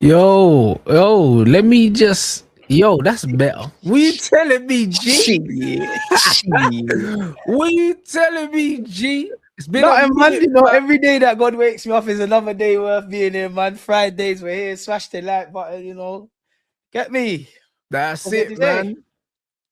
Let me just. Yo, that's better. What you telling me, G? Shit. What you telling me, G? It's been Not a man, minute, you know, man. every day that God wakes me up is another day worth being here, man. Fridays we're here, smash the like button, you know. Get me. That's What it, to say? man.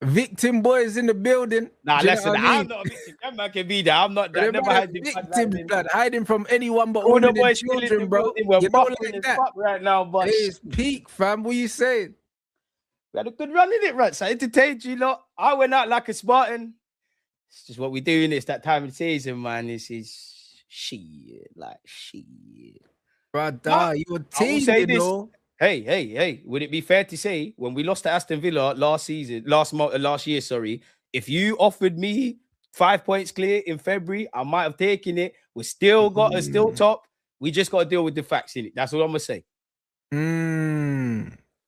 Victim boys in the building. Nah, Do you know listen, what I mean? I'm not a victim. That man can be there. I'm not But that. them Never man had the bad victims, lightning. blood, hiding from anyone but All the women and boys still in children, the bro. building. We're You know, buffing like as that. fuck right now, but It's peak, fam. What you saying? we had a good run in it, Rats. I entertained you lot. I went out like a Spartan. It's just what we do in this that time of the season, man. This is shit, like shit. Brother, your I will team, say you this. know. Hey, would it be fair to say when we lost to Aston Villa last year, sorry, if you offered me 5 points clear in February, I might have taken it. We still got us still top. We just got to deal with the facts in it. That's what I'm gonna say.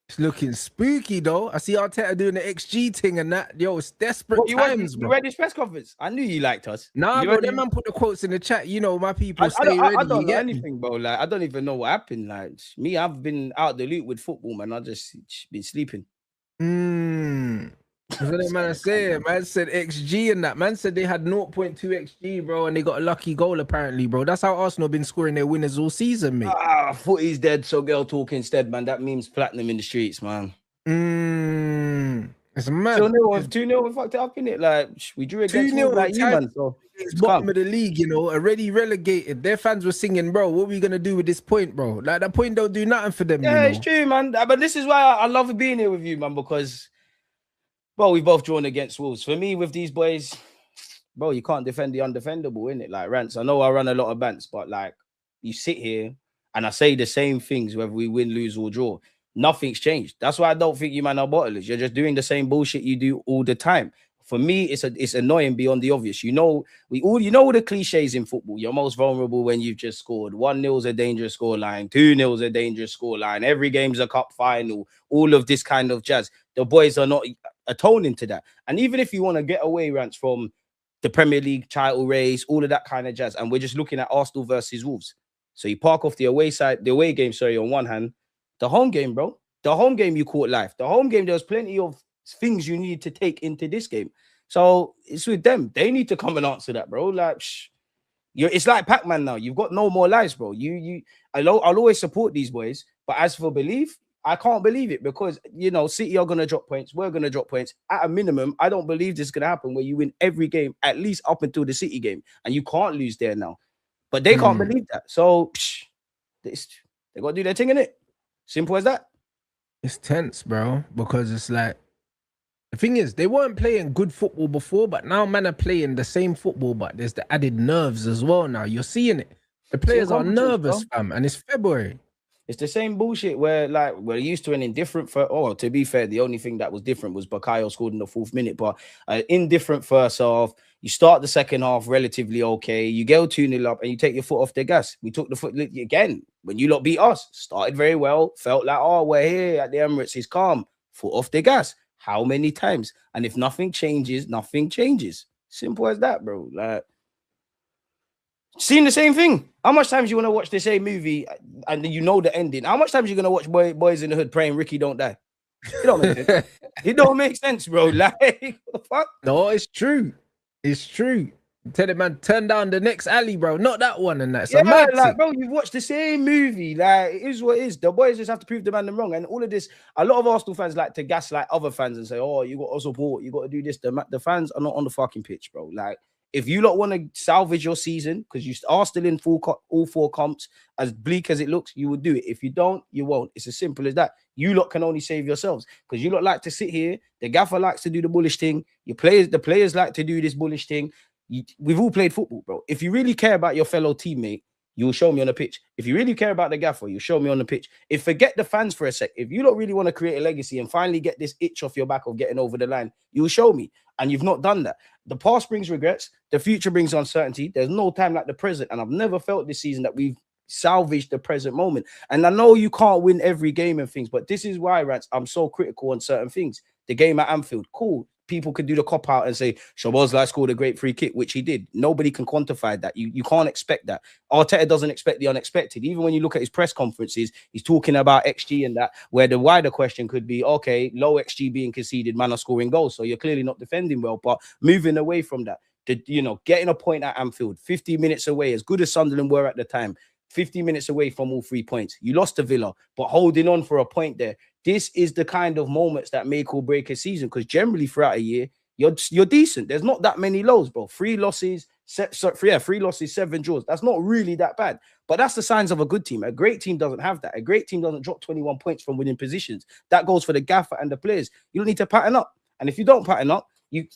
It's looking spooky though. I see Arteta doing the XG thing and that. Yo, it's desperate What times, you bro. read his press conference? I knew you liked us. Nah, You bro, read that his- man put the quotes in the chat. You know, my people I stay ready. I You don't know get me? anything, bro. Like I don't even know what happened. Like me, I've been out the loop with football, man. I just been sleeping. That's what that man said. Man said XG and that. Man said they had 0.2 XG, bro, and they got a lucky goal apparently, bro. That's how Arsenal been scoring their winners all season, mate. Footy's dead, so girl talk instead, man. That meme's platinum in the streets, man. It's mad. 2-0, we fucked it up, innit? Like, we drew against 2-0 like you, man. So it's bottom of the league, you know, already relegated. Their fans were singing, bro, what are we gonna do with this point, bro? Like that point don't do nothing for them, yeah, you know. it's true, man. But this is why I love being here with you, man, because, bro, we both drawn against Wolves. For me, with these boys, bro, you can't defend the undefendable, innit? Like, Rants, I know I run a lot of bants, but, like, you sit here and I say the same things whether we win, lose, or draw. Nothing's changed. That's why I don't think you man are bottlers. You're just doing the same bullshit you do all the time. For me, it's annoying beyond the obvious. You know, all the cliches in football. You're most vulnerable when you've just scored. 1-0 is a dangerous scoreline, 2-0 is a dangerous scoreline. Every game's a cup final. All of this kind of jazz. The boys are not atoning to that. And even if you want to get away, Rants, from the Premier League title race, all of that kind of jazz, and we're just looking at Arsenal versus Wolves. So you park off the away game, on one hand, the home game, bro. The home game you caught life. The home game, there's plenty of things you need to take into this game. So it's with them. They need to come and answer that, bro. Like, it's like Pac-Man now. You've got no more lives, bro. I'll always support these boys. But as for belief, I can't believe it because, you know, City are going to drop points. We're going to drop points. At a minimum, I don't believe this is going to happen where you win every game, at least up until the City game. And you can't lose there now. But they can't believe that. So they got to do their thing, innit? Simple as that. It's tense, bro, because it's like the thing is they weren't playing good football before, but now man are playing the same football, but there's the added nerves as well. Now you're seeing it. The players are nervous, fam, and it's February. It's the same bullshit where, like, we're used to an indifferent first. Oh, to be fair, the only thing that was different was Bakayo scored in the 4th minute. But indifferent first half, you start the second half relatively okay. You go 2-0 up and you take your foot off the gas. We took the foot again when you lot beat us. Started very well. Felt like, oh, we're here at the Emirates. It's calm. Foot off the gas. How many times? And if nothing changes, nothing changes. Simple as that, bro. Like, seen the same thing. How much times you want to watch the same movie and you know the ending? How much times you gonna watch Boys in the Hood praying Ricky don't die? It don't make sense. It don't make sense, bro. Like, what the fuck? No, it's true. It's true. Tell it, man, turn down the next alley, bro. Not that one and that. Like, bro, you've watched the same movie. Like, it is what it is. The boys just have to prove the man them wrong. And all of this, a lot of Arsenal fans like to gaslight other fans and say, oh, you got to support, you got to do this. The fans are not on the fucking pitch, bro. Like, if you lot want to salvage your season because you are still in all 4 comps, as bleak as it looks, you will do it. If you don't, you won't. It's as simple as that. You lot can only save yourselves because you lot like to sit here. The gaffer likes to do the bullish thing. The players like to do this bullish thing. We've all played football, bro. If you really care about your fellow teammate, you'll show me on the pitch. If you really care about the gaffer, you'll show me on the pitch. If forget the fans for a sec, if you don't really want to create a legacy and finally get this itch off your back of getting over the line, you'll show me. And you've not done that. The past brings regrets. The future brings uncertainty. There's no time like the present. And I've never felt this season that we've salvaged the present moment. And I know you can't win every game and things, but this is why, Rats, I'm so critical on certain things. The game at Anfield, cool. people could do the cop out and say Szoboszlai scored a great free kick, which he did. Nobody can quantify that. You can't expect that. Arteta doesn't expect the unexpected. Even when you look at his press conferences, he's talking about XG and that, where the wider question could be, okay, low XG being conceded, man are scoring goals, so you're clearly not defending well. But moving away from that, getting a point at Anfield, 50 minutes away, as good as Sunderland were at the time, 50 minutes away from all 3 points. You lost to Villa, but holding on for a point there. This is the kind of moments that make or break a season, because generally throughout a year, you're decent. There's not that many lows, bro. 3 losses, 3 losses, 7 draws. That's not really that bad. But that's the signs of a good team. A great team doesn't have that. A great team doesn't drop 21 points from winning positions. That goes for the gaffer and the players. You don't need to pattern up. And if you don't pattern up, it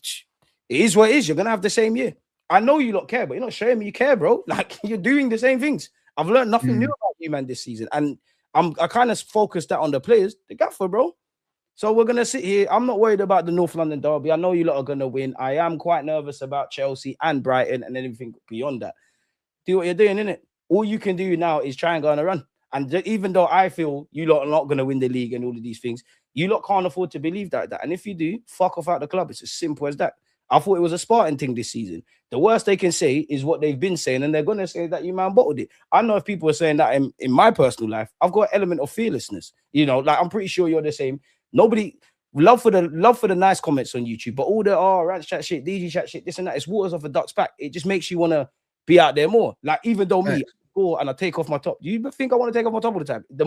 is what it is. You're going to have the same year. I know you lot care, but you're not showing me you care, bro. Like, you're doing the same things. I've learned nothing new about you, man, this season. And I kind of focused that on the players, the gaffer, bro. So we're going to sit here. I'm not worried about the North London derby. I know you lot are going to win. I am quite nervous about Chelsea and Brighton and anything beyond that. Do what you're doing, innit? All you can do now is try and go on a run. And even though I feel you lot are not going to win the league and all of these things, you lot can't afford to believe that. And if you do, fuck off out the club. It's as simple as that. I thought it was a Spartan thing this season. The worst they can say is what they've been saying, and they're going to say that you man bottled it. I know if people are saying that in my personal life, I've got an element of fearlessness. Like, I'm pretty sure you're the same. Nobody love for the nice comments on YouTube, but all the rants chat shit, DG chat shit, this and that, it's waters off a duck's back. It just makes you want to be out there more. Like, even though me, I score and I take off my top, do you think I want to take off my top all the time? The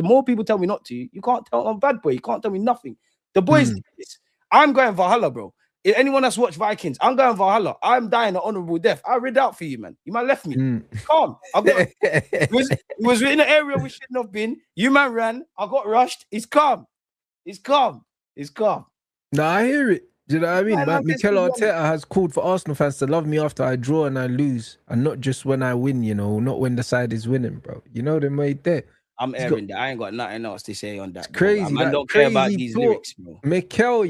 more people tell me not to, you can't tell I'm bad boy. You can't tell me nothing. The boys did this. I'm going Valhalla, bro. If anyone that's watched Vikings, I'm going Valhalla. I'm dying an honorable death. I read out for you, man. You man left me. Calm. It was in an area we shouldn't have been. You man ran. I got rushed. It's calm. It's calm. It's calm. No, I hear it. Do you know what I mean? Man, Mikel Arteta has called for Arsenal fans to love me after I draw and I lose, and not just when I win, not when the side is winning, bro. You know them right there. I'm airing that. I ain't got nothing else to say on that. It's crazy. I don't care about these lyrics, bro. Mikel,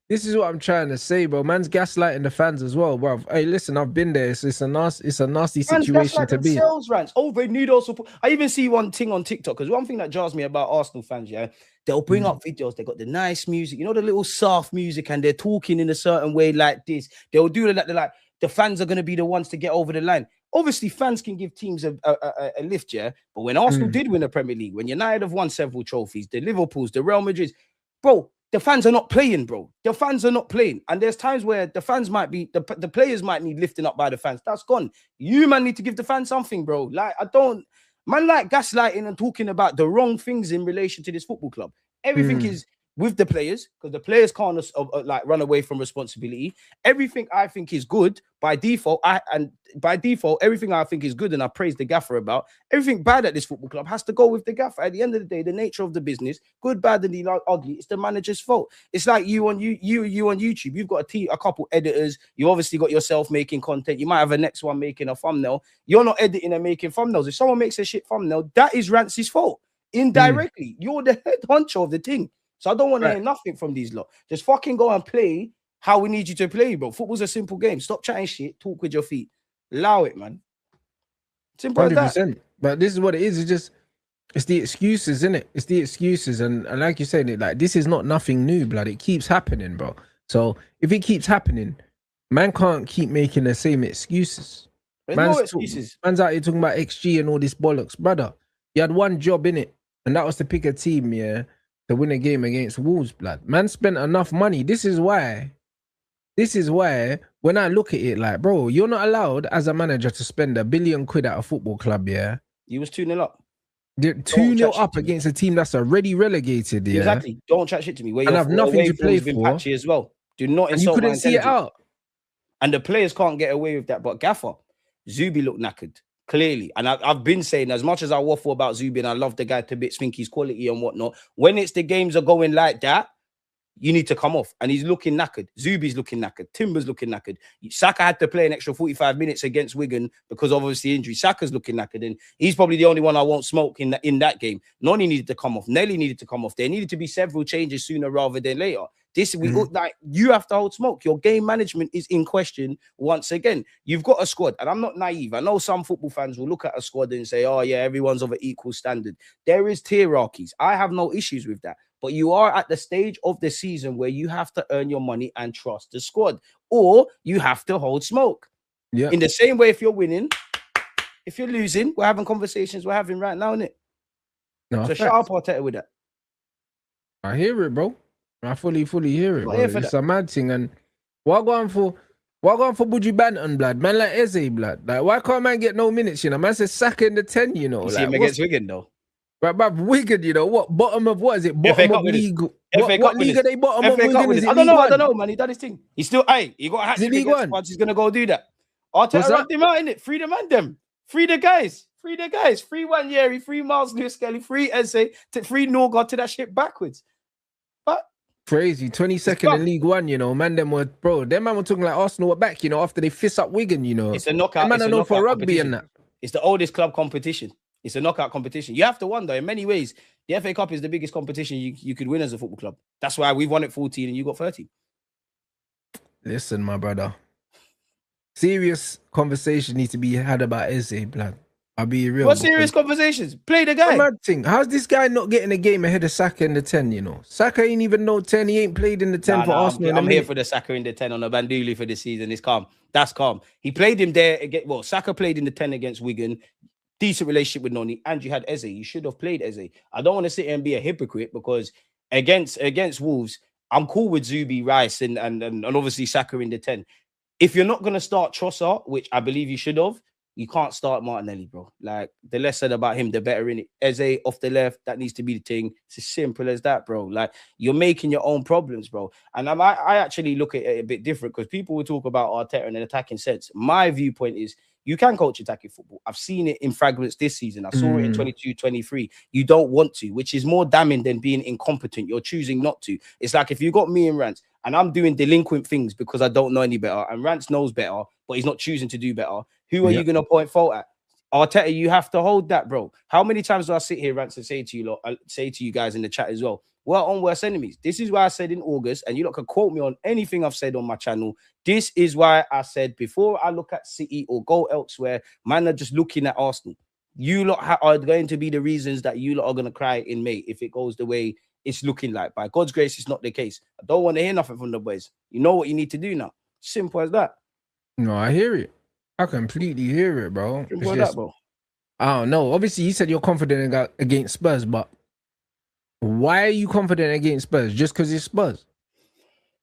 this is what I'm trying to say, bro. Man's gaslighting the fans as well, bro. Hey, listen, I've been there. It's a nasty situation to be in. Rants. Oh, they need all support. I even see one thing on TikTok, because one thing that jars me about Arsenal fans, they'll bring up videos. They got the nice music, the little soft music, and they're talking in a certain way like this. They'll do it like they're like, the fans are going to be the ones to get over the line. Obviously, fans can give teams a lift, but when Arsenal did win the Premier League, when United have won several trophies, the Liverpools, the Real Madrids, bro, the fans are not playing, bro. The fans are not playing. And there's times where the fans might be, the players might need lifting up by the fans. That's gone. You, man, need to give the fans something, bro. Like, man, like gaslighting and talking about the wrong things in relation to this football club. Everything is with the players, because the players can't run away from responsibility. Everything I think is good by default. Everything I think is good, and I praise the gaffer about. Everything bad at this football club has to go with the gaffer. At the end of the day, the nature of the business, good, bad, and the ugly, it's the manager's fault. It's like you on YouTube. You've got a couple editors. You obviously got yourself making content. You might have a next one making a thumbnail. You're not editing and making thumbnails. If someone makes a shit thumbnail, that is Rants's fault. Indirectly, you're the head honcho of the thing. So I don't want to hear nothing from these lot. Just fucking go and play how we need you to play, bro. Football's a simple game. Stop chatting shit. Talk with your feet. Allow it, man. Simple 100%. As that. But this is what it is. It's the excuses, isn't it? It's the excuses. And like you said, this is not nothing new, blood. It keeps happening, bro. So if it keeps happening, man can't keep making the same excuses. No excuses. Man's out here talking about XG and all this bollocks. Brother, you had one job in it, and that was to pick a team, to win a game against Wolves, blood. Man spent enough money. This is why when I look at it, like, bro, you're not allowed as a manager to spend £1 billion at a football club, You was 2-0 up. 2-0 up against a team that's already relegated, Exactly. Don't chat shit to me. And have nothing to play for. Patchy as well. Do not insult. You couldn't see it out. And the players can't get away with that. But Gaffer, Zubi looked knackered. Clearly, and I've been saying, as much as I waffle about Zubi and I love the guy to bits, think his quality and whatnot, when it's the games are going like that, you need to come off. And he's looking knackered. Zubi's looking knackered. Timber's looking knackered. Saka had to play an extra 45 minutes against Wigan because of obviously injury. Saka's looking knackered, and he's probably the only one I won't smoke in that game. Noni needed to come off. Nelly needed to come off. There needed to be several changes sooner rather than later. This like you have to hold smoke. Your game management is in question once again. You've got a squad, and I'm not naive. I know some football fans will look at a squad and say, "Oh yeah, everyone's of an equal standard." There is hierarchies. I have no issues with that. But you are at the stage of the season where you have to earn your money and trust the squad, or you have to hold smoke. Yeah. In the same way, if you're winning, if you're losing, we're having conversations we're having right now, innit? No, So shout out Arteta with that. I hear it, bro. I fully hear it, bro. It's a mad thing. And what going for Buju Banton, blood? Man like Eze, blood. Like, why can't man get no minutes, you know? Man says Saka in the 10, you know. You like, see him against Wigan, though. But Wigan, you know, what bottom of what is it? Bottom of league. What league are they bottom of Wigan? Is it I don't know, man. He done his thing. He's still, he got a hat trick against Squads. He's gonna go do that. Arteta rubbed him out, innit? Free the man, them. Free the guys. Free 1 free Miles Lewis Skelly, free Eze, free Norgard to that shit backwards. But crazy, 22nd in League One, you know. Man, them were them man were talking like Arsenal were back, you know, after they fist up Wigan, you know. It's a knockout. Man, I know for rugby and that. It's the oldest club competition. It's a knockout competition. You have to wonder, in many ways, the FA Cup is the biggest competition you could win as a football club. That's why we've won it 14 and you got 30. Listen, my brother. Serious conversation needs to be had about Eze, blood. I'll be real. What serious conversations? Play the guy. Mad thing. How's this guy not getting a game ahead of Saka in the 10, you know? Saka ain't even no 10. He ain't played in the 10 for Arsenal. I'm here for the Saka in the 10 on a Banduli for the season. It's calm. That's calm. He played him there again. Well, Saka played in the 10 against Wigan. Decent relationship with Noni. And you had Eze. You should have played Eze. I don't want to sit here and be a hypocrite because against Wolves, I'm cool with Zubi, Rice, and obviously Saka in the 10. If you're not going to start Trossard, which I believe you should have, you can't start Martinelli, bro. Like, the less said about him, the better, innit? Eze off the left, that needs to be the thing. It's as simple as that, bro. Like, you're making your own problems, bro. And I actually look at it a bit different because people will talk about Arteta in an attacking sense. My viewpoint is you can coach attacking football. I've seen it in fragments this season. I saw it in 22-23. You don't want to, which is more damning than being incompetent. You're choosing not to. It's like if you got me and Rants and I'm doing delinquent things because I don't know any better, and Rants knows better, but he's not choosing to do better. Who are you going to point fault at? Arteta, you have to hold that, bro. How many times do I sit here, Rants, and say to you guys in the chat as well, we're on worst enemies. This is why I said in August, and you lot can quote me on anything I've said on my channel. This is why I said before I look at City or go elsewhere, man, are just looking at Arsenal. You lot are going to be the reasons that you lot are going to cry in May if it goes the way it's looking like. By God's grace, it's not the case. I don't want to hear nothing from the boys. You know what you need to do now. Simple as that. No, I hear it. I completely hear it, bro. Simple as that, bro. I don't know. Obviously, you said you're confident against Spurs, but why are you confident against Spurs? Just because it's Spurs?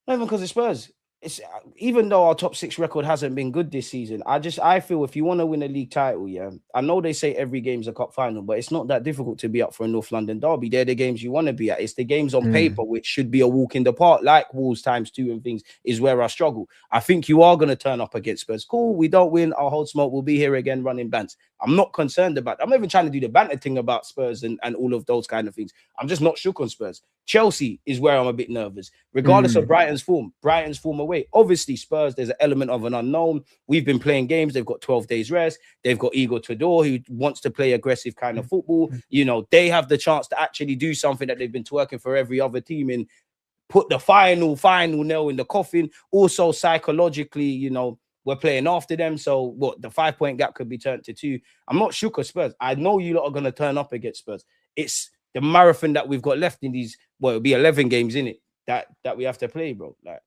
Not even because it's Spurs. It's even though our top 6 record hasn't been good this season, I feel if you want to win a league title, yeah, I know they say every game's a cup final, but it's not that difficult to be up for a North London derby. They're the games you want to be at. It's the games on paper which should be a walk in the park, like Wolves ×2 and things, is where I struggle. I think you are going to turn up against Spurs. Cool, we don't win, I'll hold smoke. We'll be here again running bants. I'm not concerned about that. I'm not even trying to do the banter thing about Spurs and all of those kind of things. I'm just not shook on Spurs. Chelsea is where I'm a bit nervous, regardless of Brighton's form away. Obviously, Spurs, there's an element of an unknown. We've been playing games. They've got 12 days rest. They've got Igor Tudor, who wants to play aggressive kind of football. You know, they have the chance to actually do something that they've been twerking for every other team in, put the final nail in the coffin. Also, psychologically, you know, we're playing after them. So what, the 5-point gap could be turned to 2. I'm not shook at Spurs. I know you lot are going to turn up against Spurs. It's the marathon that we've got left in these, well, it'll be 11 games in it that we have to play, bro. Like,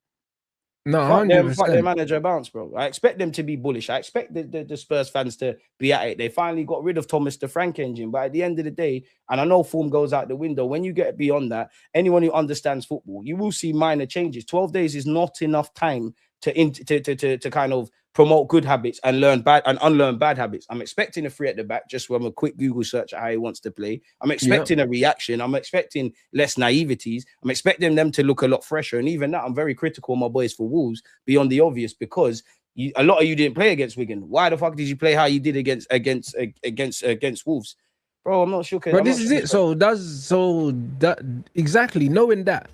no, fuck their manager bounce, bro. I expect them to be bullish. I expect the Spurs fans to be at it. They finally got rid of Thomas the Frank engine, but at the end of the day, and I know form goes out the window, when you get beyond that, anyone who understands football, you will see minor changes. 12 days is not enough time to kind of promote good habits and unlearn bad habits. I'm expecting a 3 at the back just from a quick Google search at how he wants to play. I'm expecting a reaction. I'm expecting less naiveties. I'm expecting them to look a lot fresher. And even that, I'm very critical of my boys for Wolves beyond the obvious, because a lot of you didn't play against Wigan. Why the fuck did you play how you did against Wolves? Bro, I'm not sure. But this is it. So that exactly, knowing that,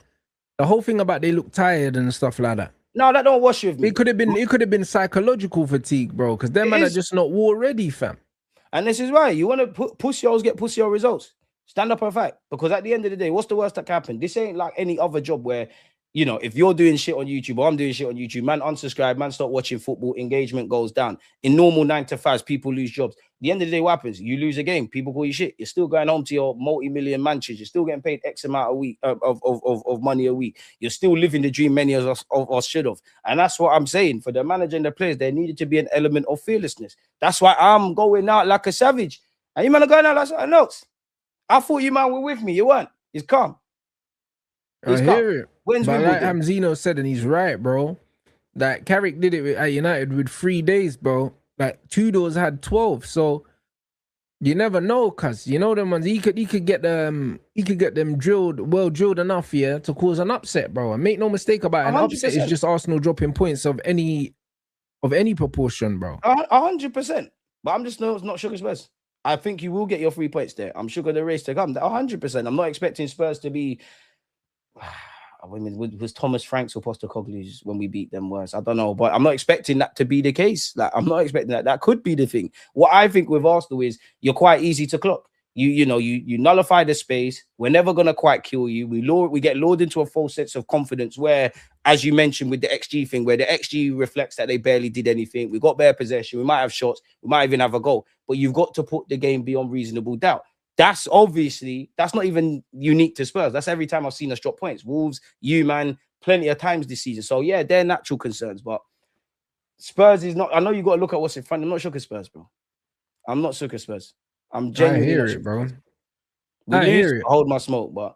the whole thing about they look tired and stuff like that. No, that don't wash with me. It could have been psychological fatigue, bro, because them men are just not war ready, fam. And this is why you want to put pussy-os get pussy-o results. Stand up and fight. Because at the end of the day, what's the worst that can happen? This ain't like any other job where you know, if you're doing shit on YouTube or I'm doing shit on YouTube, man, unsubscribe, man, start watching football, engagement goes down. In normal 9 to 5s, people lose jobs. At the end of the day, what happens? You lose a game, people call you shit. You're still going home to your multi-million mansions. You're still getting paid X amount a week of money a week. You're still living the dream many of us should have. And that's what I'm saying. For the manager and the players, there needed to be an element of fearlessness. That's why I'm going out like a savage. And you man are going out like something else. I thought you man were with me. You weren't. It's calm. I hear it. When's but like Wimbledon? Hamzino said, and he's right, bro. Like Carrick did it at United with 3 days, bro. Like Tudor's had 12, so you never know, cuz you know them ones. He could get them drilled enough, yeah, to cause an upset, bro. And make no mistake about it, an upset is just Arsenal dropping points of any proportion, bro. 100%. But I'm just not sure Spurs. I think you will get your 3 points there. I'm sure the race to come. 100%. I'm not expecting Spurs to be. I mean, was Thomas Franks or Postecoglou's when we beat them worse? I don't know, but I'm not expecting that to be the case. Like, I'm not expecting that. That could be the thing. What I think with Arsenal is you're quite easy to clock. You nullify the space. We're never gonna quite kill you. We get lured into a false sense of confidence where, as you mentioned with the XG thing, where the XG reflects that they barely did anything. We got bare possession. We might have shots. We might even have a goal. But you've got to put the game beyond reasonable doubt. That's not even unique to Spurs. That's every time I've seen us drop points. Wolves, you man, plenty of times this season. So yeah, they're natural concerns, but Spurs is not. I know you got to look at what's in front. I'm not shook at Spurs, bro. I'm not shook at Spurs. I'm genuinely. I hear it, bro. I hear it. Hold my smoke, but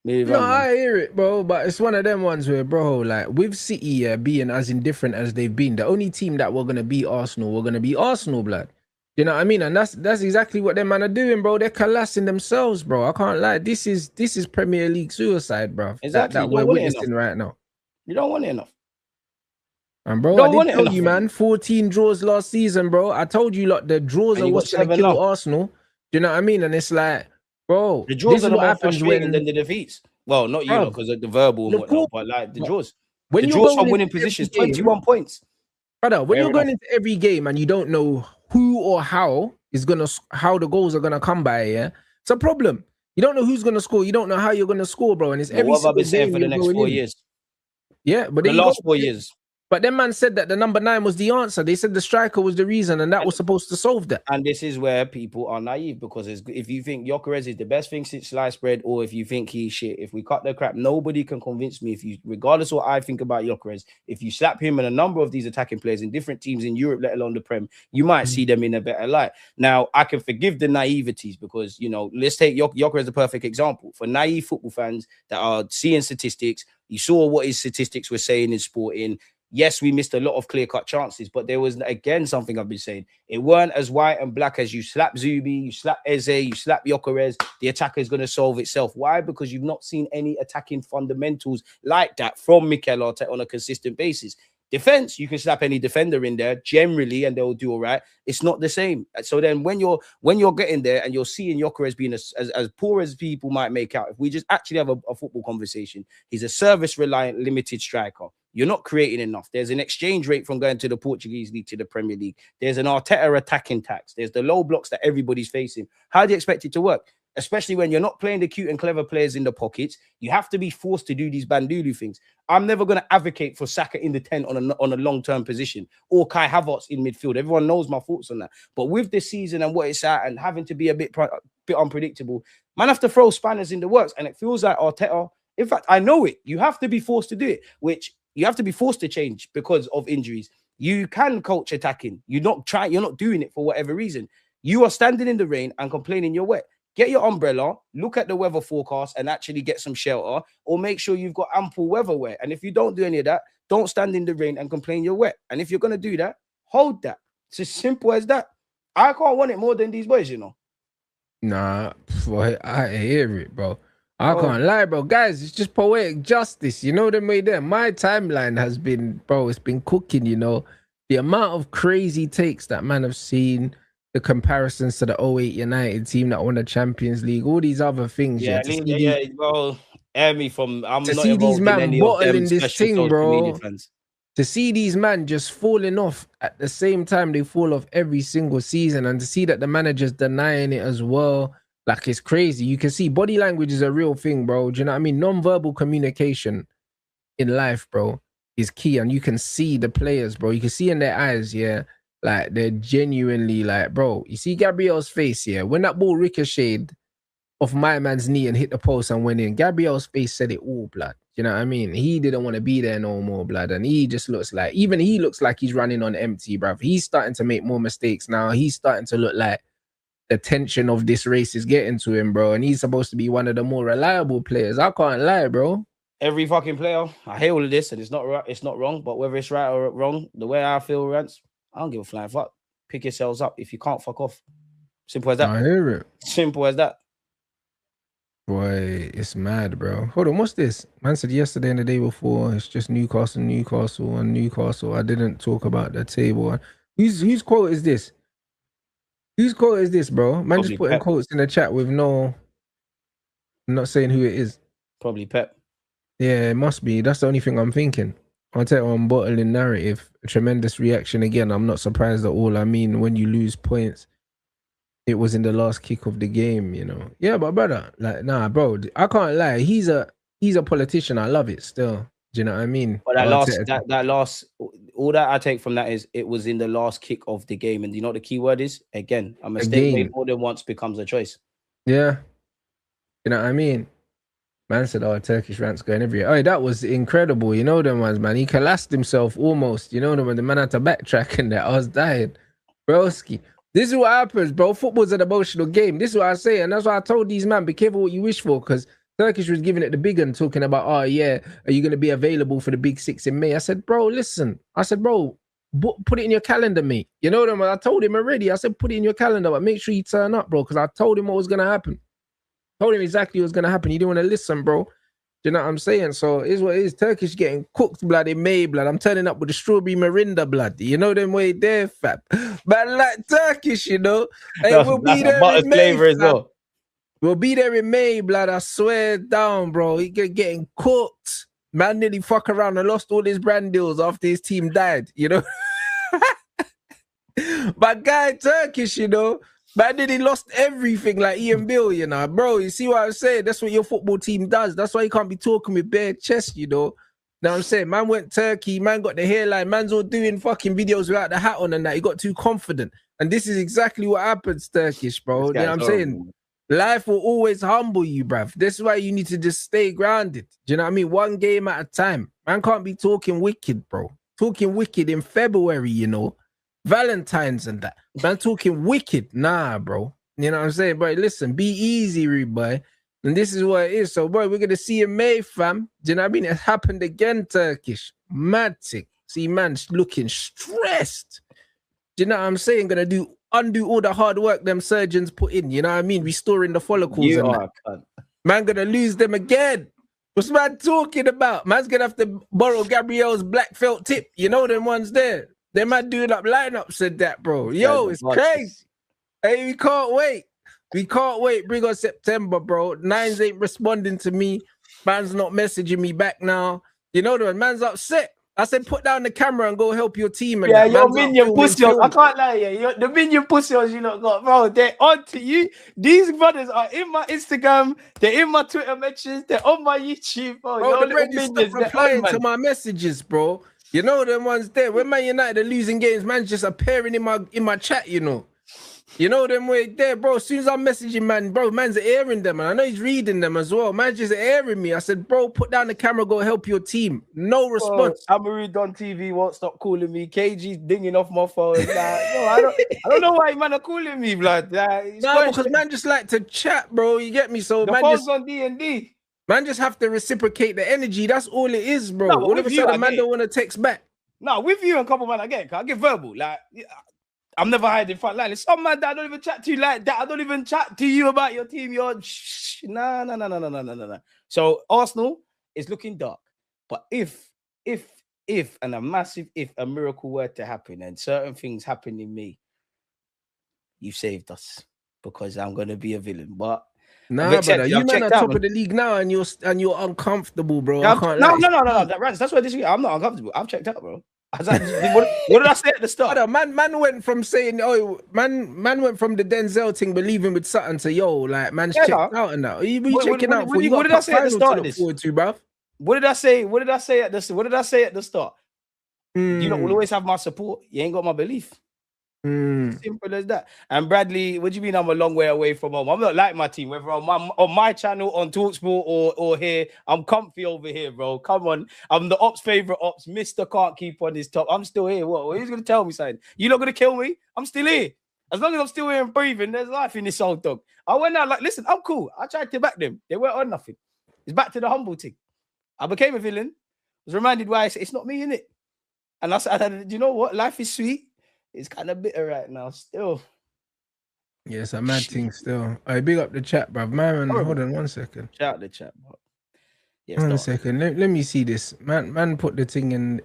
I hear it, bro. But it's one of them ones where, bro, like with City being as indifferent as they've been, the only team that we're gonna beat Arsenal, blood. You know what I mean? And that's exactly what them man are doing, bro. They're collapsing themselves, bro. I can't lie. This is Premier League suicide, bro. Exactly. That we're witnessing right now. You don't want it enough. And bro, I did tell you, man, 14 draws last season, bro. I told you, like, the draws are what's gonna kill Arsenal. Do you know what I mean? And it's like, bro, the draws are what happens when than the defeats. Well, not you, because of the verbal and whatnot, but like the draws. When the draws from winning positions, 21 points. Brother, when you're going into every game and you don't know who or how the goals are gonna come by, yeah, it's a problem. You don't know who's gonna score. You don't know how you're gonna score, bro. And it's every what have I been saying for the next 4 years? Yeah, but the last 4 years. But them man said that the number 9 was the answer. They said the striker was the reason, and that was supposed to solve that. And this is where people are naive, because if you think Gyökeres is the best thing since sliced bread, or if you think he's shit, if we cut the crap, nobody can convince me. Regardless of what I think about Gyökeres, if you slap him and a number of these attacking players in different teams in Europe, let alone the Prem, you might see them in a better light. Now, I can forgive the naiveties because, you know, let's take Gyökeres as a perfect example. For naive football fans that are seeing statistics, you saw what his statistics were saying in Sporting. Yes, we missed a lot of clear-cut chances, but there was, again, something I've been saying. It weren't as white and black as you slap Zubi, you slap Eze, you slap Gyökeres, the attacker is going to solve itself. Why? Because you've not seen any attacking fundamentals like that from Mikel Arteta on a consistent basis. Defense, you can slap any defender in there generally and they'll do all right. It's not the same. So then when you're getting there and you're seeing Gyökeres being as poor as people might make out, if we just actually have a football conversation, he's a service-reliant, limited striker. You're not creating enough. There's an exchange rate from going to the Portuguese league to the Premier League. There's an Arteta attacking tax. There's the low blocks that everybody's facing. How do you expect it to work? Especially when you're not playing the cute and clever players in the pockets. You have to be forced to do these Bandulu things. I'm never going to advocate for Saka in the 10 on a long-term position or Kai Havertz in midfield. Everyone knows my thoughts on that. But with this season and what it's at and having to be a bit unpredictable, man, have to throw spanners in the works. And it feels like Arteta, in fact, I know it. You have to be forced to do it, which you have to be forced to change because of injuries. You can coach attacking. You're not doing it for whatever reason. You are standing in the rain and complaining you're wet. Get your umbrella, look at the weather forecast and actually get some shelter, or make sure you've got ample weather wear. And if you don't do any of that, don't stand in the rain and complain you're wet. And if you're going to do that, hold that. It's as simple as that. I can't want it more than these boys, you know. Nah, boy, I hear it, bro. I can't lie, bro. Guys, it's just poetic justice. You know the way there. My timeline has been, bro, it's been cooking, you know. The amount of crazy takes that man have seen, the comparisons to the 08 United team that won the Champions League, all these other things. Yeah, bro. Air me from. I'm to not see these man bottling this thing, bro. Fans. To see these man just falling off at the same time they fall off every single season, and to see that the manager's denying it as well, like it's crazy. You can see body language is a real thing, bro. Do you know what I mean? Non-verbal communication in life, bro, is key. And you can see the players, bro. You can see in their eyes, yeah, like they're genuinely like, bro, you see Gabriel's face, yeah, when that ball ricocheted off my man's knee and hit the post and went in, Gabriel's face said it all, blood. You know what I mean? He didn't want to be there no more, blood. And he just looks like, even he looks like he's running on empty, bruv. He's starting to make more mistakes now. He's starting to look like the tension of this race is getting to him, bro. And he's supposed to be one of the more reliable players. I can't lie, bro. Every fucking player, I hear all of this, and it's not right, it's not wrong. But whether it's right or wrong, the way I feel, Rants, I don't give a flying fuck. Pick yourselves up. If you can't, fuck off. Simple as that. I hear it. Simple as that. Boy, it's mad, bro. Hold on, what's this? Man said yesterday and the day before, it's just Newcastle, Newcastle, and Newcastle. I didn't talk about the table. Whose quote is this? Whose quote is this, bro? Man, Probably just putting Pep. quotes in the chat with no. I'm not saying who it is. Probably Pep. Yeah, it must be. That's the only thing I'm thinking. I'll tell you, I'm bottling narrative. A tremendous reaction again. I'm not surprised at all. I mean, when you lose points, it was in the last kick of the game, you know. Yeah, but brother, like, nah, bro, I can't lie. He's a politician. I love it still. Do you know what I mean? But that last, all that I take from that is it was in the last kick of the game. And you know what the key word is? Again, a mistake made more than once becomes a choice. Yeah. You know what I mean? Man said, oh, Turkish rants going everywhere. Oh, that was incredible. You know them ones, man. He collapsed himself almost. You know them when the man had to backtrack and that. I was dying. Broski. This is what happens, bro. Football's an emotional game. This is what I say. And that's why I told these man, be careful what you wish for. Because Turkish was giving it the big one, talking about, oh, yeah, are you going to be available for the Big Six in May? I said, bro, listen. I said, bro, put it in your calendar, mate. You know them. I told him already. I said, put it in your calendar, but make sure you turn up, bro. Because I told him what was going to happen. Told him exactly what was going to happen. He didn't want to listen, bro. Do you know what I'm saying? So it's what it is. Turkish getting cooked, blood, in May, blood. I'm turning up with the strawberry Mirinda, blood. You know them way there, fam. But like Turkish, you know. Hey, we'll be there in May, flavor as well. We'll be there in May, blood. I swear down, bro. He getting cooked. Man nearly fuck around and lost all his brand deals after his team died, you know. But guy Turkish, you know. Man nearly lost everything like Ian Bill, you know. Bro, you see what I'm saying? That's what your football team does. That's why you can't be talking with bare chest, you know. Know what I'm saying? Man went Turkey, man got the hairline, man's all doing fucking videos without the hat on and that. He got too confident. And this is exactly what happens, Turkish, bro. You know what I'm saying? Life will always humble you, bruv. This is why you need to just stay grounded. Do you know what I mean? One game at a time. Man can't be talking wicked, bro. Talking wicked in February, you know. Valentine's and that. Man talking wicked. Nah, bro. You know what I'm saying? But listen, be easy, rude boy. And this is what it is. So, boy, we're going to see in May, fam. Do you know what I mean? It happened again, Turkish. Matic. See, man's looking stressed. Do you know what I'm saying? Going to undo all the hard work them surgeons put in. You know what I mean? Restoring the follicles. You and are, that. Man going to lose them again. What's man talking about? Man's going to have to borrow Gabriel's black felt tip. You know them ones there. They might do it up lineup, said that, bro. Yo, it's crazy. Hey, we can't wait. We can't wait. Bring on September, bro. Nines ain't responding to me. Man's not messaging me back now. You know the man's upset. I said, put down the camera and go help your team. And yeah, your minion pussy. I can't lie, yeah. The minion pussy you lot got, bro. They're on to you. These brothers are in my Instagram. They're in my Twitter mentions. They're on my YouTube, bro. Bro, the bread just stop replying to my messages, bro. You know them ones there. When Man United are losing games, man's just appearing in my chat, you know. You know them way there, bro. As soon as I'm messaging man, bro, man's airing them. And I know he's reading them as well. Man's just airing me. I said, bro, put down the camera, go help your team. No response. Amaru Don TV won't stop calling me. KG's dinging off my phone. Like, no, I don't know why man are calling me, blood. Like, no, because man just like to chat, bro. You get me? So the man phone's just on D&D. Man just have to reciprocate the energy. That's all it is, bro. All of a sudden, man don't want to text back. No, with you and a couple man, I get verbal. Like, I'm never hiding front line. It's some man that I don't even chat to you like that. I don't even chat to you about your team. You're no. So Arsenal is looking dark. But if and a massive if a miracle were to happen and certain things happen in me, you saved us because I'm gonna be a villain. But nah, brother, you man are top of the league now, and you're uncomfortable, bro. No. That's why this week I'm not uncomfortable. I've checked out, bro. What did I say at the start? Brother, man went from saying, oh, man went from the Denzel thing, believing with something to yo, like man's checked out and that. What you checking out for? What did I say at the start of this? Forward to, bruv. What did I say? What did I say at the start? You know, will always have my support. You ain't got my belief. Simple as that. And Bradley, what do you mean I'm a long way away from home? I'm not like my team, whether on my channel, on TalkSport or here. I'm comfy over here, bro. Come on. I'm the ops favorite ops. Mr. Can't keep on his top. I'm still here. What? Who's going to tell me something? You're not going to kill me? I'm still here. As long as I'm still here and breathing, there's life in this old dog. I went out like, listen, I'm cool. I tried to back them. They weren't on nothing. It's back to the humble thing. I became a villain. I was reminded why I said, it's not me, innit? And I said, do you know what? Life is sweet. It's kind of bitter right now, still. Yeah, it's a mad thing still. I big up the chat, bruv. Man, hold on 1 second. Shout out the chat, bro. Yeah, 1 second. Let me see this. Man put the thing in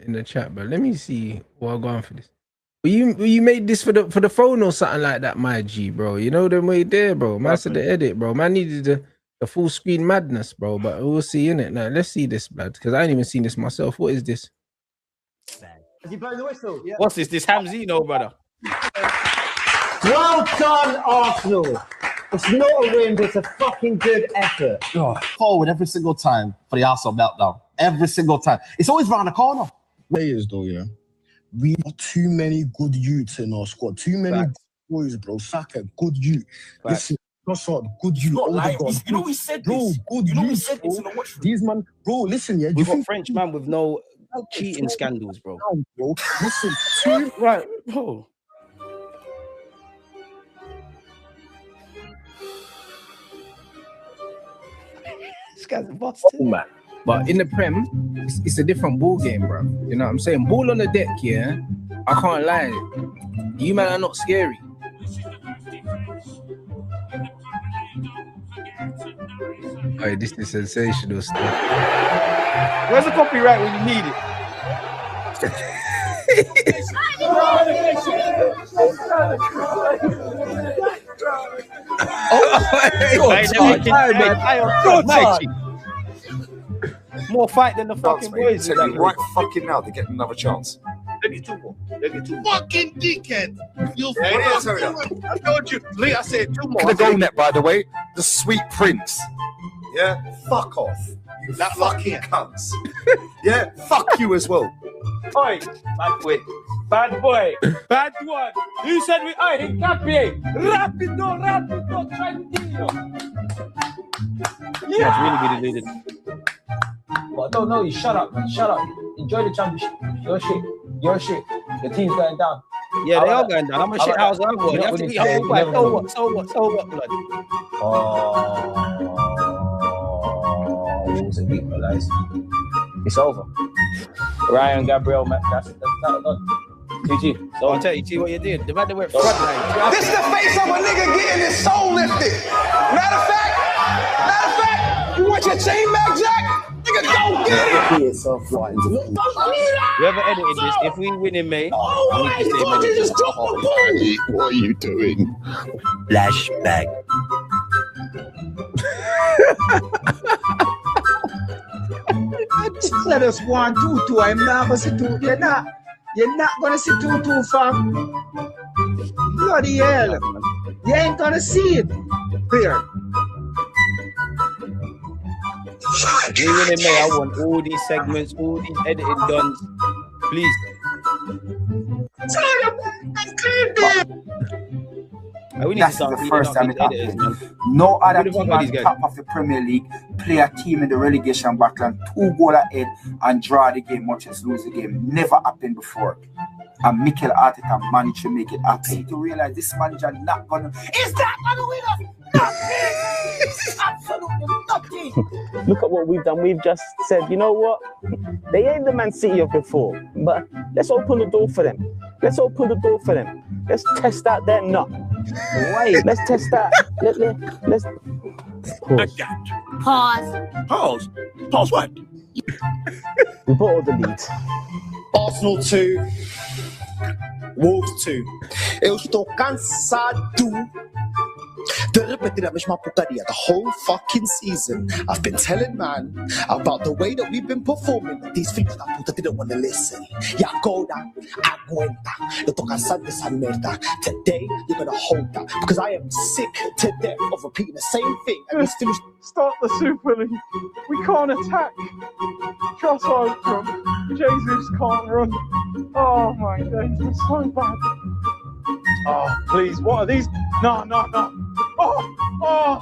the chat, bro. Let me see what I'm going for this. You made this for the phone or something like that, my G, bro. You know the way there, bro. Man said the edit, bro. Man needed the full screen madness, bro. But we'll see in it. Now let's see this, blood, because I ain't even seen this myself. What is this? Is he blowing the whistle? Yeah. What's this? This Hamzino, brother. Well done, Arsenal. It's not a win, but it's a fucking good effort. Forward every single time for the Arsenal meltdown. Every single time. It's always round the corner. Players though, yeah. We got too many good youths in our squad. Too many good boys, bro. Saka, good youth. Listen, Trossard, good youth. Like, you know we said bro, this. Good you know youth, we said this in bro. the watch. These man, bro, listen, yeah. We've got French man with no cheating scandals, bro. Listen, two right, bro. This guy's busted. But in the Prem, it's a different ball game, bro. You know what I'm saying? Ball on the deck, yeah. I can't lie. You man are not scary. Oh, this is sensational stuff. Where's the copyright when you need it? More fight than the fucking boys. Right fucking now, they get another chance. They get two more. Fucking dickhead. I told you. Lee, I said 2 more. Look at the goal net, by the way. The Sweet Prince. Yeah? Fuck off. You fucking cunts. Yeah? Fuck you as well. Oi, bad boy. Bad boy. Bad one. You said we are in Capi. Rapido, try to kill you. Yeah. That's really good, Deluded. But don't know you. Shut up, man. Shut up. Enjoy the championship. Your shit. Your shit. The team's going down. Yeah, they are going down. I'm a shit house. I'm going. You have to be humble, boy. So what, blood? It was a week, guys. It's over. Ryan, Gabriel, Matt, that's done. GG. So I'll tell you, what you did. The man that went front line. This is the face of a nigga getting his soul lifted. Matter of fact, you want your chain back, Jack? Nigga, go get it. Whoever edited this, if we win in May, What are you doing? Flashback. Let us 1-2-2. I'm not gonna see 2. You're not gonna see 2-2, fam. Bloody hell. You ain't gonna see it. Clear. We win in May. I want all these segments, all these edited guns. Please. That's the first time it happened. No other team on top of the Premier League play a team in the relegation battle and 2 goals ahead and draw the game, much as lose the game. Never happened before. And Mikel Arteta managed to make it happen. To realize this manager not gonna. Is that gonna win us? Nothing. Absolutely nothing. Look at what we've done. We've just said, you know what? They ain't the Man City of before, but let's open the door for them. Let's open the door for them. Let's test out their nut. Wait, let's test that. Let's Pause. Pause what? We bought all the leads. Arsenal 2, Wolves 2. Eu estou cansado The whole fucking season, I've been telling man about the way that we've been performing. These things that puta didn't want to listen. Ya go down, aguenta. Today, you're gonna hold that because I am sick to death of repeating the same thing. And it's finished. Start the Super League. We can't attack. Trossard from Jesus can't run. Oh my days, it's so bad. Oh, please, what are these? No. Oh.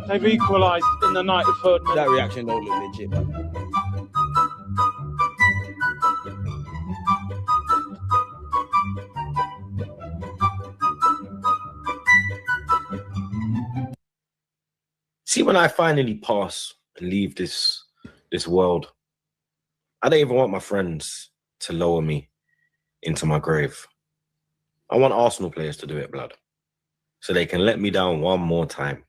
They've equalised in the 93rd minute. That reaction don't look legit, man. See, when I finally pass and leave this world, I don't even want my friends to lower me into my grave. I want Arsenal players to do it, blood, so they can let me down one more time.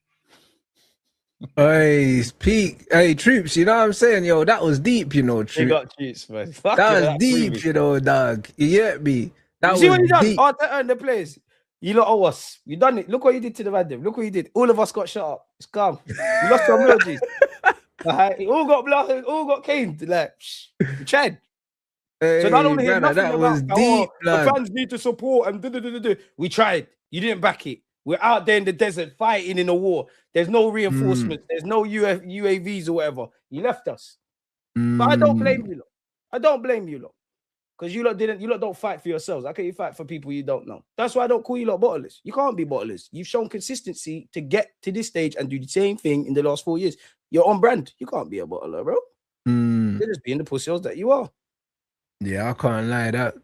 Hey, peak. Hey, Troops, you know what I'm saying? Yo, that was deep, you know, Troops. You got Troops, man. That was deep, you know, dog. You get me? That was see what you done? deep. Arteta and the players. You lot owe us. You done it. Look what you did to the random. Look what you did. All of us got shut up. It's calm. You lost your emojis. All got blocked. All got caned. Like, you tried. Hey, so not only hear nothing that was about deep, the fans need to support and we tried. You didn't back it. We're out there in the desert fighting in a war. There's no reinforcements. There's no UAVs or whatever. You left us. But I don't blame you lot. I don't blame you lot. Because you lot don't fight for yourselves. How can you fight for people you don't know? That's why I don't call you lot bottlers. You can't be bottlers. You've shown consistency to get to this stage and do the same thing in the last 4 years. You're on brand. You can't be a bottler, bro. You're just being the pussy that you are. Yeah, I can't lie. That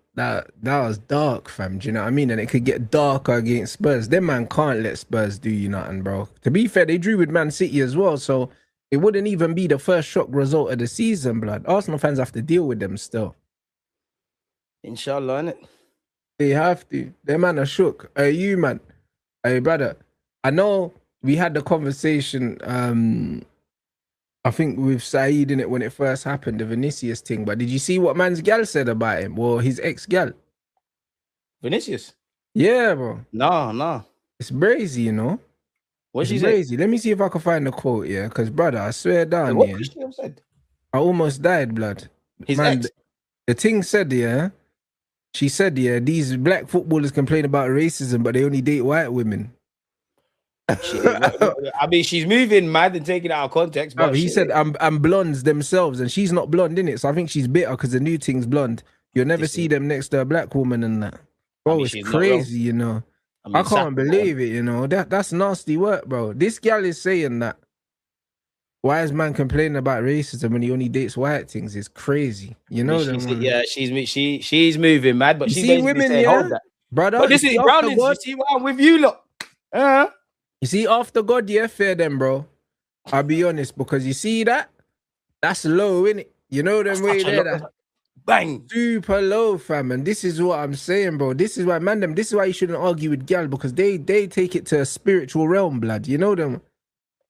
was dark, fam. Do you know what I mean? And it could get darker against Spurs. Them man can't let Spurs do you nothing, bro. To be fair, they drew with Man City as well, so it wouldn't even be the first shock result of the season, blood. Arsenal fans have to deal with them still. Inshallah, innit? They have to. Them man are shook. Hey, you man. Hey, brother. I know we had the conversation. I think with Saeed in it when it first happened, the Vinicius thing. But did you see what man's gal said about him? Well, his ex-gal. Vinicius? Yeah, bro. No. It's crazy, you know. What's she crazy? Let me see if I can find the quote, yeah. Because, brother, I swear down, what yeah. What she have said? I almost died, blood. His man, ex? The thing said, yeah. She said, yeah, these black footballers complain about racism, but they only date white women. I mean, she's moving mad and taking it out of context. But he said, I'm blondes themselves, and she's not blonde, innit? So I think she's bitter because the new thing's blonde. You'll never see them next to a black woman and that. Bro, it's crazy, you know. I can't believe it, you know. That's nasty work, bro. This gal is saying that. Why is man complaining about racism when he only dates white things? It's crazy. You know that. She's moving mad, but she's basically women, saying, hold that. Brother, but this is Brownings. You see why I'm with you, look. You see, after God, yeah, fair them, bro. I'll be honest, because you see that? That's low, innit? You know them way there, that bang. Super low, fam. And this is what I'm saying, bro. This is why, man, this is why you shouldn't argue with gal, because they take it to a spiritual realm, blood. You know them?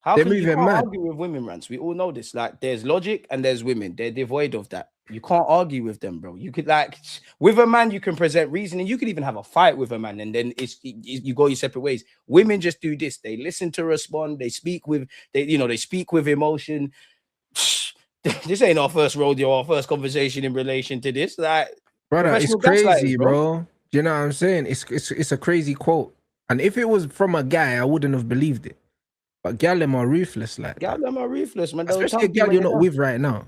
How can you argue with women, Rants? We all know this. Like, there's logic and there's women. They're devoid of that. You can't argue with them, bro. You could, like, with a man, you can present reasoning. You could even have a fight with a man, and then you go your separate ways. Women just do this. They listen to respond. They speak with emotion. This ain't our first rodeo, our first conversation in relation to this. Like, brother, it's crazy, bro. Do you know what I'm saying? It's a crazy quote. And if it was from a guy, I wouldn't have believed it. But gal them are ruthless, like. Gal them are ruthless, man. Especially a gal you're not with right now.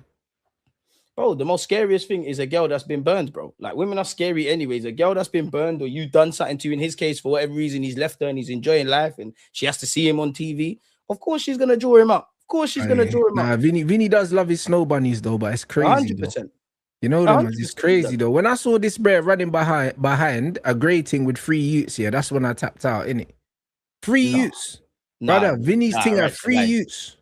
Bro, the most scariest thing is a girl that's been burned, bro. Like, women are scary anyways. A girl that's been burned, or you've done something to, in his case, for whatever reason, he's left her and he's enjoying life and she has to see him on TV. Of course she's going to draw him up. Of course she's going to draw him up. Vinny does love his snow bunnies, though, but it's crazy. 100%. You know them, it's crazy, though. When I saw this bear running behind a grating with 3 youths, yeah, that's when I tapped out, innit? 3 youths. Brother, Vinny's thing at 3 youths.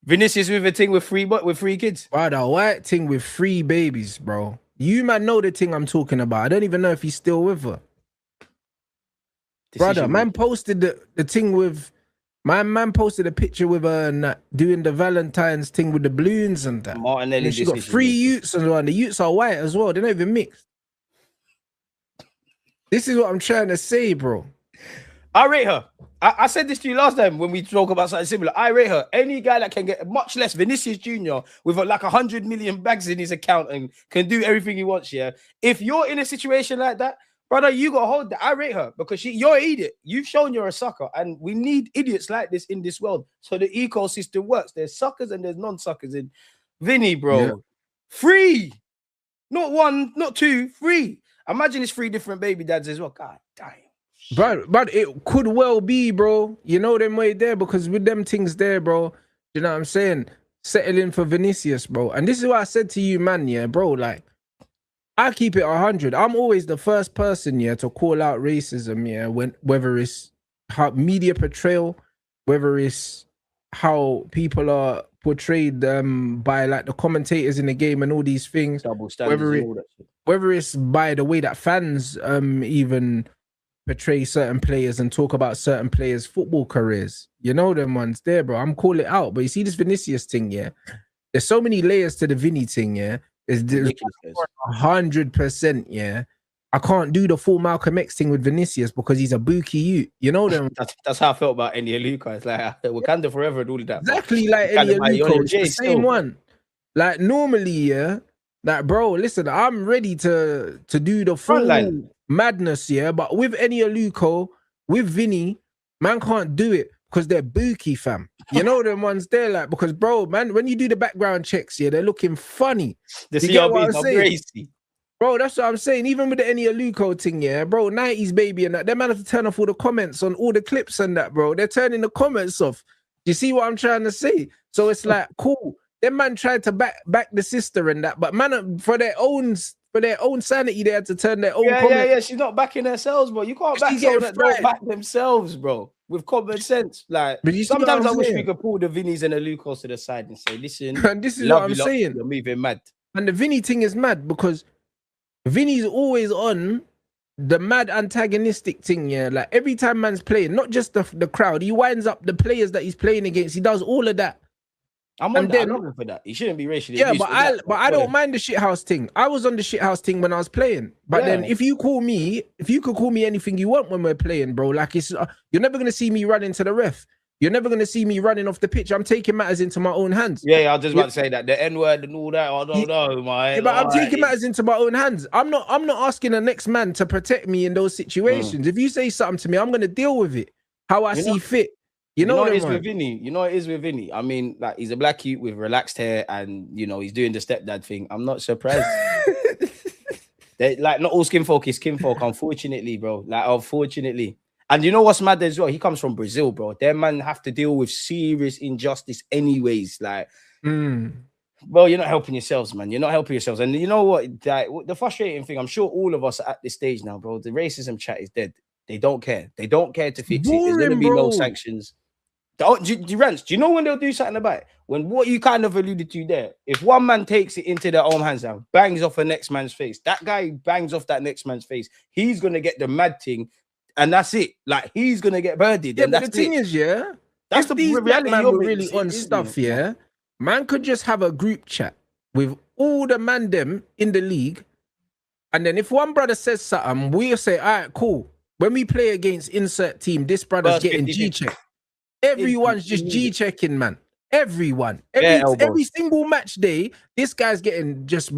Vinicius with a thing with 3 kids. Brother, white thing with 3 babies, bro. You might know the thing I'm talking about. I don't even know if he's still with her. Brother, man posted the thing with... Man posted a picture with her and doing the Valentine's thing with the balloons and that. Martinelli, and she got 3 youths and the youths are white as well. They're not even mixed. This is what I'm trying to say, bro. I rate her. I said this to you last time when we talk about something similar. I rate her. Any guy that can get much less Vinicius Jr. with like 100 million bags in his account and can do everything he wants, yeah. If you're in a situation like that, brother, you gotta hold that. I rate her because you're an idiot. You've shown you're a sucker, and we need idiots like this in this world so the ecosystem works. There's suckers and there's non-suckers in Vinny, bro. Yeah. 3, not 1, not 2, 3. Imagine it's 3 different baby dads as well. God damn. But it could well be, bro. You know them way there because with them things there, bro. You know what I'm saying? Settling for Vinicius, bro. And this is what I said to you, man. Yeah, bro. Like, I keep it 100. I'm always the first person, yeah, to call out racism, yeah. Whether it's how media portrayal, whether it's how people are portrayed by like the commentators in the game and all these things. Double standards. Whether it's by the way that fans even portray certain players and talk about certain players' football careers. You know them ones there, bro. I'm calling it out. But you see this Vinicius thing, yeah? There's so many layers to the Vinny thing, yeah? There's 100%, yeah? I can't do the full Malcolm X thing with Vinicius because he's a bookie youth. You know them? That's how I felt about ALUKO. It's like Wakanda forever and all of that. Exactly like ALUKO. It's the same one. Like normally, yeah? Like, bro, listen, I'm ready to do the full madness, yeah, but with ALUKO, with Vinny, man can't do it because they're bookie, fam. You know them ones there, like, because bro, man, when you do the background checks, yeah, they're looking funny. The CRBs are crazy. Bro, that's what I'm saying. Even with the ALUKO thing, yeah, bro, 90s baby and that, they man have to turn off all the comments on all the clips and that, bro. They're turning the comments off. You see what I'm trying to say? So it's like, cool. Them man tried to back the sister and that, but man, for their own sanity, they had to turn their own. Yeah. She's not backing herself, bro. You can't back someone that don't back themselves, bro. With common sense, like sometimes I wish we could pull the Vinnies and the Lucas to the side and say, "Listen, and this is what I'm saying. You're moving mad." And the Vinny thing is mad because Vinny's always on the mad antagonistic thing. Yeah, like every time man's playing, not just the crowd, he winds up the players that he's playing against. He does all of that. I'm on that. I'm for that. He shouldn't be racially. Yeah, but I don't mind the shithouse thing. I was on the shithouse thing when I was playing. But then if you could call me anything you want when we're playing, bro, like it's you're never gonna see me running to the ref. You're never gonna see me running off the pitch. I'm taking matters into my own hands. Yeah, I was just about to say that the N-word and all that. I don't know, man. Yeah, but I'm taking matters into my own hands. I'm not asking the next man to protect me in those situations. If you say something to me, I'm gonna deal with it how I see fit. You know what it is with Vinny. You know what it is with Vinny. I mean, like he's a black youth with relaxed hair, and you know he's doing the stepdad thing. I'm not surprised. Like not all skin folk is skin folk, unfortunately, bro. Like unfortunately, and you know what's mad as well? He comes from Brazil, bro. Their man have to deal with serious injustice, anyways. Like, bro, you're not helping yourselves, man. You're not helping yourselves. And you know what? Like, the frustrating thing, I'm sure all of us are at this stage now, bro. The racism chat is dead. They don't care. They don't care to fix it. There's gonna be no sanctions. Rants, do you know when they'll do something about it? When what you kind of alluded to there, if one man takes it into their own hands and bangs off a next man's face, that guy bangs off that next man's face, he's gonna get the mad thing, and that's it. Like he's gonna get birded. Yeah, and but that's the thing is, yeah, that's the reality. Man were really on stuff, yeah. Man could just have a group chat with all the man them in the league, and then if one brother says something, we'll say, all right, cool. When we play against insert team, this brother's getting G-check. Everyone's just G-checking, man. Everyone. Every single match day, this guy's getting just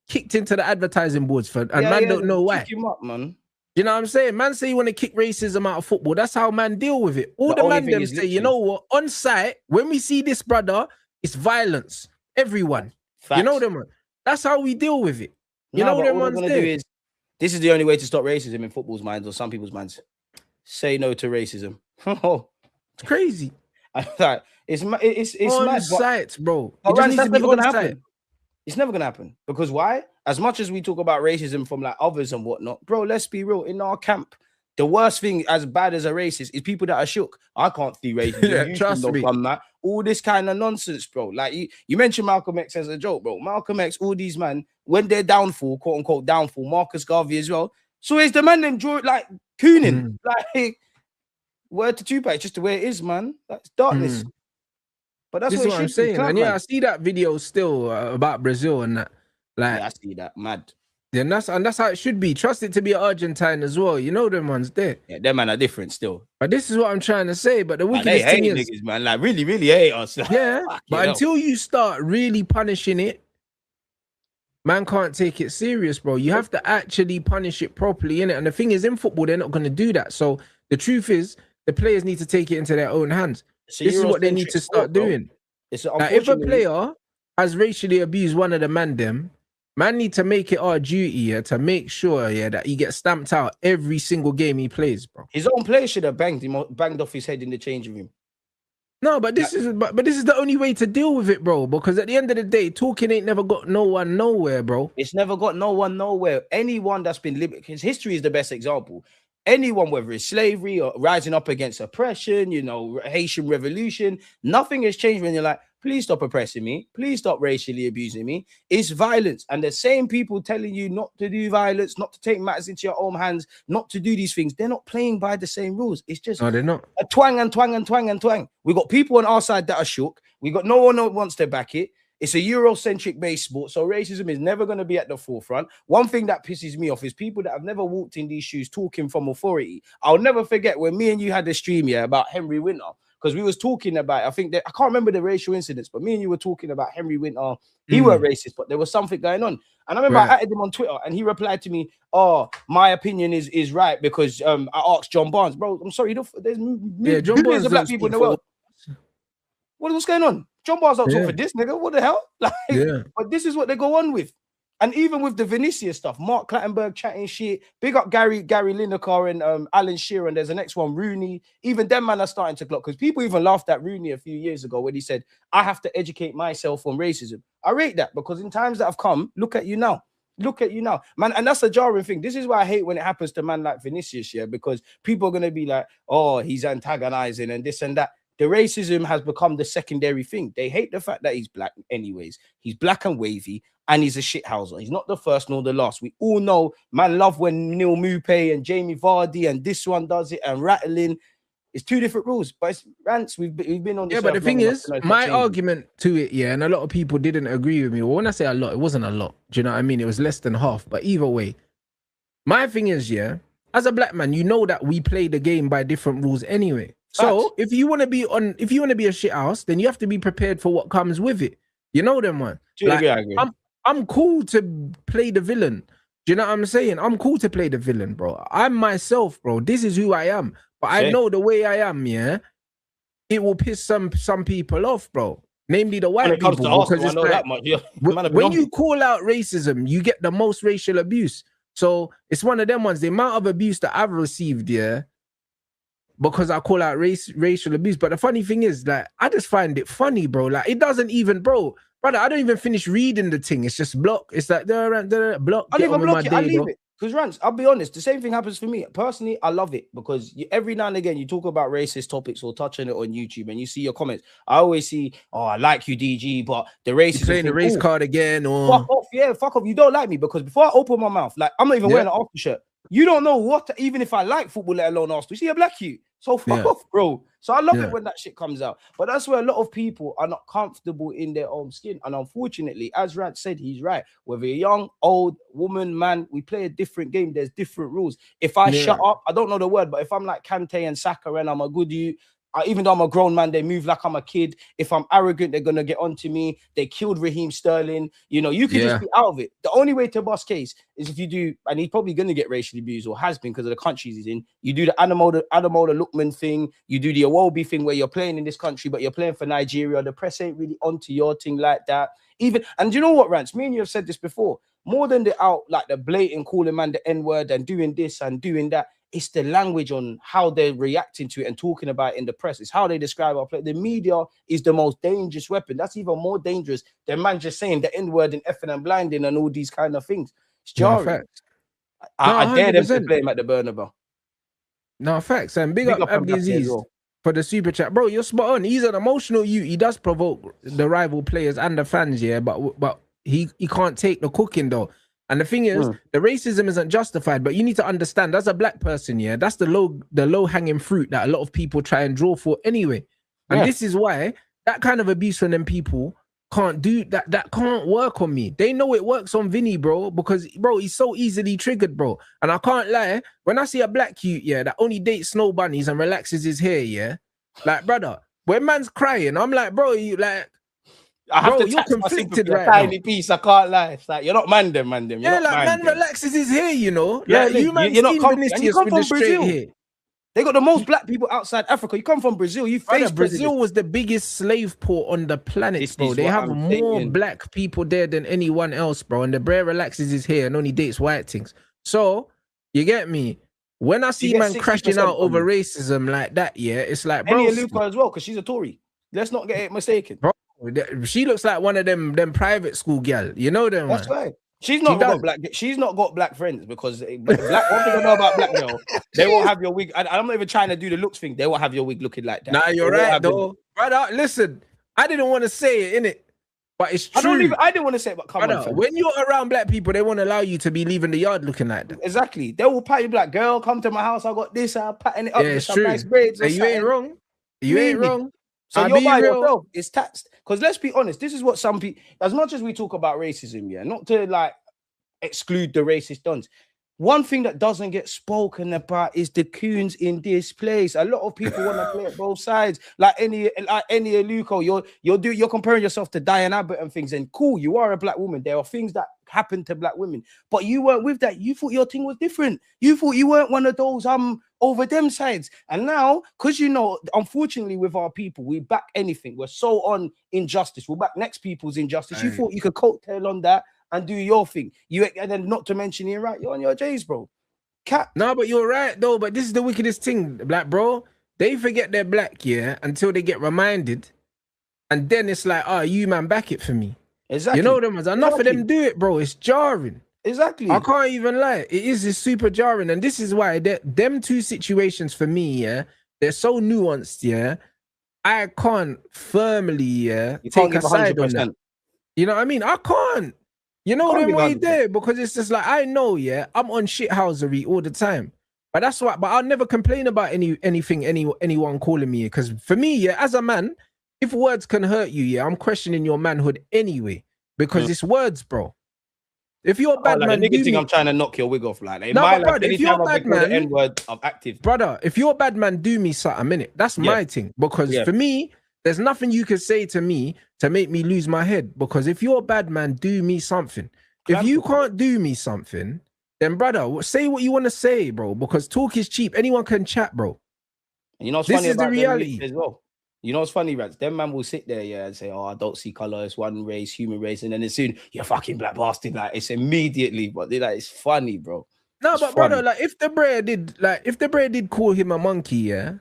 kicked into the advertising boards for, and man don't know why. Kick him up, man. You know what I'm saying? Man say you want to kick racism out of football. That's how man deal with it. All the man them say, you know what? On site, when we see this brother, it's violence. Everyone. Facts. You know them, man. That's how we deal with it. You know them ones there. This is the only way to stop racism in football's minds or some people's minds. Say no to racism. It's crazy. It's mad, site, bro. That's never gonna happen. It's never gonna happen because why? As much as we talk about racism from like others and whatnot, bro. Let's be real. In our camp, the worst thing, as bad as a racist, is people that are shook. I can't see racism. Trust me. All this kind of nonsense, bro. Like you mentioned Malcolm X as a joke, bro. Malcolm X, all these man, when they're downfall, quote unquote downfall, Marcus Garvey as well. So it's the man them draw like cooning, like. Word to Tupac, just the way it is, man. That's darkness. But that's what I'm saying. And yeah, I see that video still about Brazil and that. Like, yeah, I see that. Mad. Yeah, and that's how it should be. Trust it to be Argentine as well. You know them ones there. Yeah, them man are different still. But this is what I'm trying to say. But the Like, wickedest they thing hate is, niggas, man. Like really, really hate us. yeah. But until you start really punishing it, man can't take it serious, bro. You have to actually punish it properly, innit? And the thing is, in football, they're not going to do that. So the truth is, the players need to take it into their own hands. This is what they need to start doing. Like, if a player has racially abused one of the man need to make it our duty to make sure that he gets stamped out every single game he plays, bro. His own player should have banged off his head in the changing room. No, but this is the only way to deal with it, bro. Because at the end of the day, talking ain't never got no one nowhere, bro. It's never got no one nowhere. Anyone that's been living, his history is the best example. Anyone, whether it's slavery or rising up against oppression, you know, Haitian revolution, nothing has changed when you're like, please stop oppressing me. Please stop racially abusing me. It's violence. And the same people telling you not to do violence, not to take matters into your own hands, not to do these things. They're not playing by the same rules. It's just they're not. A twang and twang and twang and twang. We got people on our side that are shook. We got no one that wants to back it. It's a Eurocentric based sport, so racism is never going to be at the forefront. One thing that pisses me off is people that have never walked in these shoes talking from authority. I'll never forget when me and you had the stream here about Henry Winter, because we was talking about, I think that, I can't remember the racial incidents, but me and you were talking about Henry Winter. He weren't racist, but there was something going on. And I remember I added him on Twitter and he replied to me, oh, my opinion is right because I asked John Barnes. Bro, I'm sorry, there's millions of black people in the world. What's going on? John Barnes don't talk for this nigga. What the hell? Like, but this is what they go on with. And even with the VINICIUS stuff, Mark Clattenburg chatting shit. Big up Gary Lineker and Alan Shearer. And there's the next one, Rooney. Even them man are starting to clock because people even laughed at Rooney a few years ago when he said, I have to educate myself on racism. I rate that because in times that have come, look at you now. Look at you now, man. And that's a jarring thing. This is why I hate when it happens to man like VINICIUS, because people are going to be like, oh, he's antagonizing and this and that. The racism has become the secondary thing. They hate the fact that he's black anyways. He's black and wavy and he's a shithouser. He's not the first nor the last. We all know, man, love when Neil Maupay and Jamie Vardy and this one does it and rattling. It's two different rules, but it's rants. We've been on this. Yeah, but the thing is, my argument to it, and a lot of people didn't agree with me. Well, when I say a lot, it wasn't a lot. Do you know what I mean? It was less than half. But either way, my thing is, as a black man, you know that we play the game by different rules anyway. So if you want to be a shit house, then you have to be prepared for what comes with it. You know them, man. Like, I agree. I'm cool to play the villain. Do you know what I'm saying? I'm cool to play the villain, bro. I'm myself, bro. This is who I am. But I know the way I am, it will piss some people off, bro. Namely the white people. Because it's like, when you call out racism, you get the most racial abuse. So it's one of them ones. The amount of abuse that I've received, because I call out racial abuse. But the funny thing is, like, I just find it funny, bro. Like, it doesn't even, brother, I don't even finish reading the thing. It's just block. It's like, block. I leave it. I leave it. Because, Rants, I'll be honest, the same thing happens for me. Personally, I love it because every now and again, you talk about racist topics or touch on it on YouTube and you see your comments. I always see, oh, I like you, DG, but the racism. You're playing the race card again. Or... Fuck off. Yeah, fuck off. You don't like me because before I open my mouth, like, I'm not even wearing an Arsenal shirt. You don't know what, even if I like football, let alone Arsenal. You see a black you. So fuck off, bro. So I love it when that shit comes out. But that's where a lot of people are not comfortable in their own skin. And unfortunately, as Rant said, he's right. Whether you're young, old, woman, man, we play a different game. There's different rules. If I shut up, I don't know the word, but if I'm like Kante and Saka and I'm a good you, even though I'm a grown man, they move like I'm a kid. If I'm arrogant, they're going to get onto me. They killed Raheem Sterling. You know, you can just be out of it. The only way to bust case is if you do, and he's probably going to get racially abused or has been because of the countries he's in. You do the Adamola Lookman thing. You do the Iwobi thing where you're playing in this country, but you're playing for Nigeria. The press ain't really onto your thing like that. And you know what, Rants? Me and you have said this before. More than the blatant calling man the N-word and doing this and doing that. It's the language on how they're reacting to it and talking about it in the press. It's how they describe our play. The media is the most dangerous weapon. That's even more dangerous than man just saying the N-word and effing and blinding and all these kind of things. It's jarring. No, I dare them to play him at the Bernabeu. No, facts. And big up Abdiaziz for the super chat. Bro, you're spot on. He's an emotional youth. He does provoke the rival players and the fans, but he can't take the cooking, though. And the thing is, the racism isn't justified, but you need to understand, as a black person, that's the low-hanging fruit that a lot of people try and draw for anyway. And this is why that kind of abuse from them people can't do that. That can't work on me. They know it works on Vinny, bro, because bro, he's so easily triggered, bro. And I can't lie, when I see a black cute, yeah, that only dates snow bunnies and relaxes his hair, yeah, like brother, when man's crying, I'm like, bro, you like, I have bro, to you're tax my conflicted sympathy a right tiny now. piece. I can't lie. It's like you're not man them. You're Yeah, not like man them. relaxes his hair, you know. Yeah, Like you man you're not seen and you Vinicius come with the from straight Brazil. hair. They got the most black people outside Africa. You come from Brazil. You face Brazil was the biggest slave port on the planet, bro. They have more black people there than anyone else, bro. And the bro relaxes his hair and only dates white things. So you get me. When I see man crashing out over racism like that, yeah, it's like, bro. Any ALUKO as well, because she's a Tory. Let's not get it mistaken, bro. She looks like one of them private school gal. You know them. That's right. She's not got black friends because one thing I know about black girl, they won't have your wig. I'm not even trying to do the looks thing. They won't have your wig looking like that. Nah, you're right though, brother. Listen, I didn't want to say it, innit, but it's true. I didn't want to say it, but come on. When you're around black people, they won't allow you to be leaving the yard looking like that. Exactly. They will pat you like, girl, come to my house. I got this. I'm patting it up. Yeah, it's some true. nice braids. Hey, you ain't wrong. You ain't wrong. So you're by yourself. It's taxed. Because let's be honest, this is what some people, as much as we talk about racism, yeah, not to like exclude the racist dons. One thing that doesn't get spoken about is the coons in this place. A lot of people want to play at both sides. Like any ALUKO, you're comparing yourself to Diane Abbott and things. And cool, you are a black woman. There are things that happen to black women, but you weren't with that. You thought your thing was different. You thought you weren't one of those over them sides. And now, because you know, unfortunately, with our people, we back anything. We're so on injustice. We'll back next people's injustice. You thought you could coattail on that and do your thing. And then not to mention you're right, you're on your J's, bro. No, but you're right though. But this is the wickedest thing, black bro. They forget they're black, yeah, until they get reminded, and then it's like, oh, you man, back it for me. Exactly. You know them as enough of them do it, bro. It's jarring. Exactly. I can't even lie. It's super jarring, and this is why them two situations for me, yeah, they're so nuanced, yeah. I can't firmly, take a side on that. You know what I mean? I can't. You know them way there, because it's just like, I know, yeah, I'm on shithousery all the time. But that's why, but I'll never complain about anyone calling me, because for me, yeah, as a man, if words can hurt you, yeah, I'm questioning your manhood anyway, because it's words, bro. If you're a bad man, I'm trying to knock your wig off, like in my life, if you're a bad man, the N-word, I'm active. Brother, if you're a bad man, do me something, innit? That's my thing, because for me, there's nothing you can say to me to make me lose my head. Because if you're a bad man, do me something. If you can't do me something, then brother, say what you want to say, bro. Because talk is cheap. Anyone can chat, bro. And you know what's funny about the reality as well. You know what's funny, Rats? Them man will sit there, and say, "Oh, I don't see color. It's one race, human race," and then as soon you're fucking black bastard, like it's immediately. But they're like, it's funny, bro. No, but brother, like if the Bray did call him a monkey, yeah.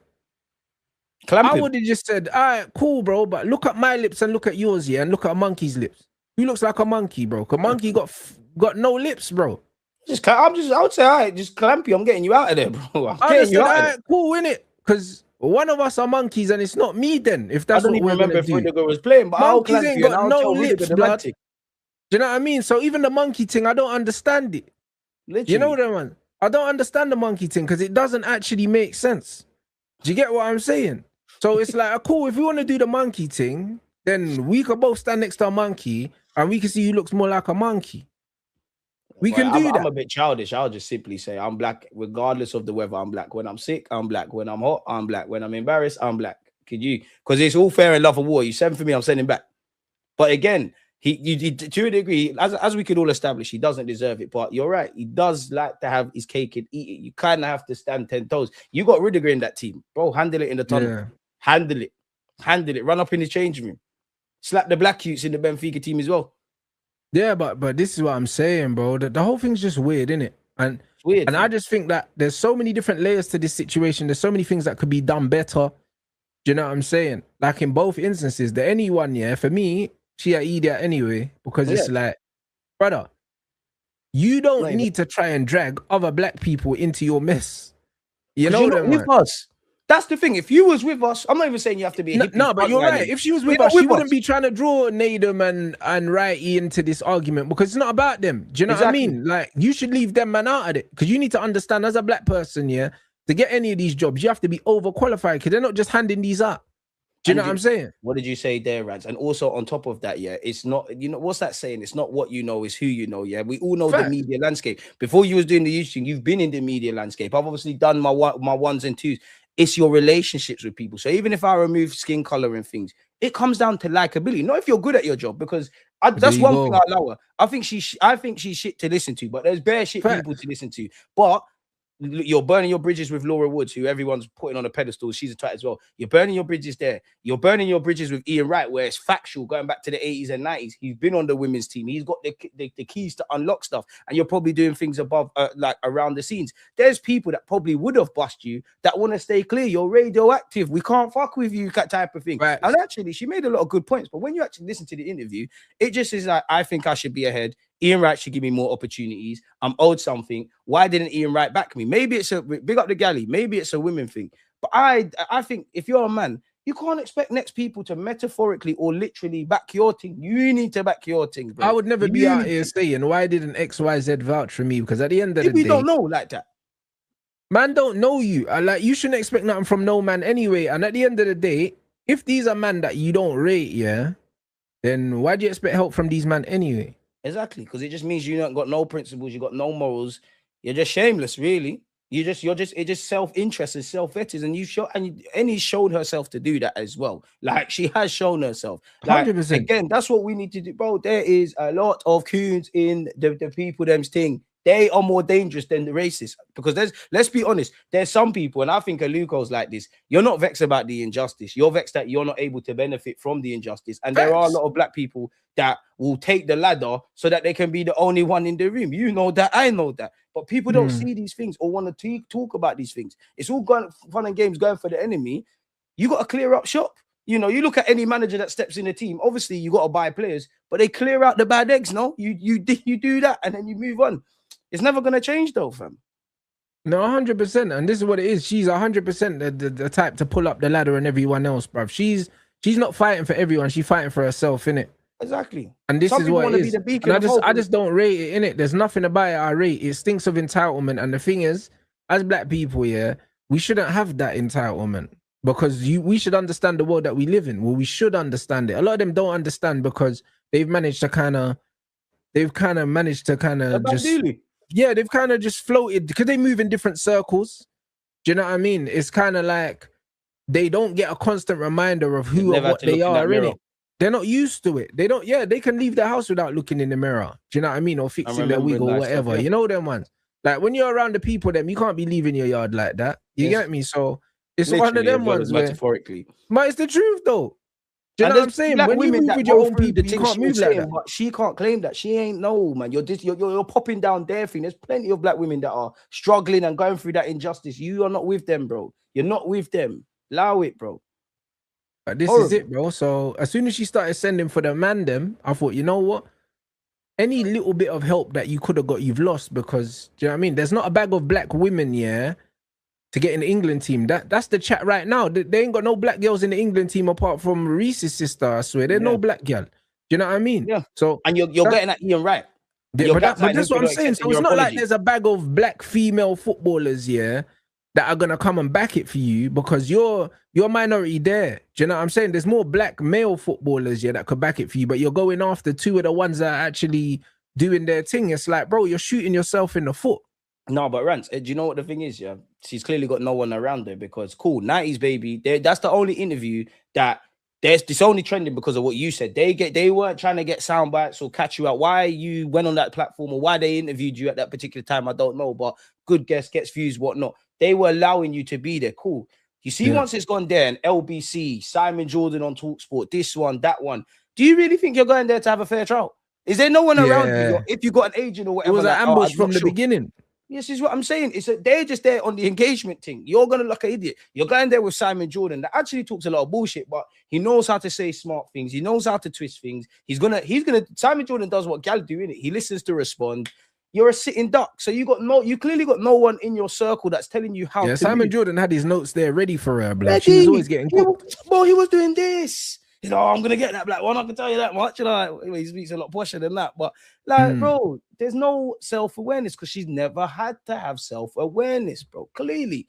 I would have just said, all right, cool, bro, but look at my lips and look at yours, yeah, and look at a monkey's lips. Who looks like a monkey, bro? Because monkey got no lips, bro. I would say, all right, just Clampy, I'm getting you out of there, bro. I'm getting you out of there. Cool, innit? Because one of us are monkeys and it's not me then, if that's what we're remember gonna do. Rudiger was playing, but monkeys ain't got no lips, blood. Do you know what I mean? So even the monkey thing, I don't understand it. Literally. You know that, man? I don't understand the monkey thing because it doesn't actually make sense. Do you get what I'm saying? So it's like, cool, if we want to do the monkey thing, then we could both stand next to a monkey and we can see who looks more like a monkey. We can do that. I'm a bit childish. I'll just simply say I'm black, regardless of the weather. I'm black. When I'm sick, I'm black. When I'm hot, I'm black. When I'm embarrassed, I'm black. Could you? Because it's all fair in love and war. You send for me, I'm sending back. But again, he to a degree, as we could all establish, he doesn't deserve it. But you're right. He does like to have his cake and eat it. You kind of have to stand 10 toes. You got Rudiger in that team. Bro, handle it in the tunnel. Yeah. Handle it. Handle it. Run up in the change room. Slap the black youths in the Benfica team as well. Yeah, but this is what I'm saying, bro. The whole thing's just weird, isn't it? And it's weird. And I just think that there's so many different layers to this situation. There's so many things that could be done better. Do you know what I'm saying? Like in both instances, the anyone, yeah, for me, she an idiot anyway, because it's like, brother, you don't need to try and drag other black people into your mess. You know them, with us. That's the thing. If you was with us, I'm not even saying you have to be. No, but you're right. If she was with us, she wouldn't be trying to draw Nadem and Righty into this argument because it's not about them. Do you know what I mean? Like, you should leave them man out of it because you need to understand as a black person, yeah, to get any of these jobs, you have to be overqualified because they're not just handing these out. Do you know what I'm saying? What did you say there, Rans? And also on top of that, yeah, it's not, you know, what's that saying? It's not what you know, it's who you know. Yeah, we all know the media landscape. Before you was doing the YouTube, you've been in the media landscape. I've obviously done my ones and twos. It's your relationships with people. So even if I remove skin color and things, it comes down to likability. Not if you're good at your job, because that's one thing I allow her. I think she's shit to listen to, but there's bare shit people to listen to. But you're burning your bridges with Laura Woods, who everyone's putting on a pedestal. She's a twat as well. You're burning your bridges there. You're burning your bridges with Ian Wright, where it's factual, going back to the 80s and 90s. He's been on the women's team. He's got the keys to unlock stuff. And you're probably doing things above, like around the scenes. There's people that probably would have bust you that want to stay clear. You're radioactive. We can't fuck with you, that type of thing. Right. And actually, she made a lot of good points. But when you actually listen to the interview, it just is like, I think I should be ahead. Ian Wright should give me more opportunities. I'm owed something. Why didn't Ian Wright back me? Maybe it's a big up the galley. Maybe it's a women thing. But I think if you're a man, you can't expect next people to metaphorically or literally back your thing. You need to back your thing, bro. I would never be out here saying, why didn't XYZ vouch for me? Because at the end of the day, we don't know like that. Man don't know you. Like, you shouldn't expect nothing from no man anyway. And at the end of the day, if these are men that you don't rate, yeah, then why do you expect help from these men anyway? Exactly, because it just means you don't got no principles, you got no morals. You're just shameless, really. It's just self-interest and self-vetted, and he showed herself to do that as well. Like, she has shown herself. Like, 100%. Again, that's what we need to do, bro. There is a lot of coons in the people them's thing. They are more dangerous than the racists, because let's be honest, there's some people, and I think ALUKO's like this. You're not vexed about the injustice. You're vexed that you're not able to benefit from the injustice. And there are a lot of black people that will take the ladder so that they can be the only one in the room. You know that, I know that. But people don't see these things or want to talk about these things. It's all fun and games going for the enemy. You got to clear up shop. You know, you look at any manager that steps in the team, obviously you got to buy players, but they clear out the bad eggs, no? You do that and then you move on. It's never going to change though, fam. No, 100%. And this is what it is. She's 100% the type to pull up the ladder and everyone else, bruv. She's not fighting for everyone. She's fighting for herself, innit? Exactly. And this is what it is. And I just don't rate it, innit? There's nothing about it I rate. It stinks of entitlement. And the thing is, as black people, yeah, we shouldn't have that entitlement, because we should understand the world that we live in. Well, we should understand it. A lot of them don't understand because they've managed to kind of just... Yeah, they've kind of just floated because they move in different circles. Do you know what I mean? It's kind of like they don't get a constant reminder of who or what they are in it. They're not used to it. They don't, they can leave the house without looking in the mirror. Do you know what I mean? Or fixing their wig or whatever. You know them ones. Like when you're around the people, you can't be leaving your yard like that. You get me? So it's literally one of them ones metaphorically. But it's the truth though. Do you know what I'm saying? When you move with your own people, you can't move like that. But she can't claim that. She ain't man. You're popping down their thing. There's plenty of black women that are struggling and going through that injustice. You are not with them, bro. You're not with them. Allow it, bro. But this is it, bro. So as soon as she started sending for the man, I thought, you know what? Any little bit of help that you could have got, you've lost, because do you know what I mean? There's not a bag of black women, to get in the England team. That's the chat right now. They ain't got no black girls in the England team apart from Reese's sister, I swear. There's no black girl. Do you know what I mean? Yeah. So and you're getting at Ian Wright. Yeah, but that's what I'm saying. So it's not like there's a bag of black female footballers, that are gonna come and back it for you because you're minority there. Do you know what I'm saying? There's more black male footballers, that could back it for you, but you're going after two of the ones that are actually doing their thing. It's like, bro, you're shooting yourself in the foot. No, but Rants, do you know what the thing is? Yeah, she's clearly got no one around her because cool, 90s baby. That's the only interview that it's only trending because of what you said. They weren't trying to get sound bites or catch you out. Why you went on that platform or why they interviewed you at that particular time, I don't know. But good guess, gets views, whatnot. They were allowing you to be there. Cool. You see, once it's gone there and LBC, Simon Jordan on TalkSport, this one, that one. Do you really think you're going there to have a fair trial? Is there no one around you? If you got an agent or whatever? It was an ambush from the beginning. Yes, is what I'm saying. They're just there on the engagement thing. You're gonna look an idiot. You're going there with Simon Jordan that actually talks a lot of bullshit, but he knows how to say smart things. He knows how to twist things. He's gonna. Simon Jordan does what gal do, innit? He listens to respond. You're a sitting duck, so you clearly got no one in your circle that's telling you how. Yeah, to Simon Jordan had his notes there ready for her, blood. She was always getting cooked. Well, he was doing this. I'm gonna get that black one. I can tell you that much. He speaks a lot posher than that. But bro, there's no self-awareness because she's never had to have self-awareness, bro. Clearly.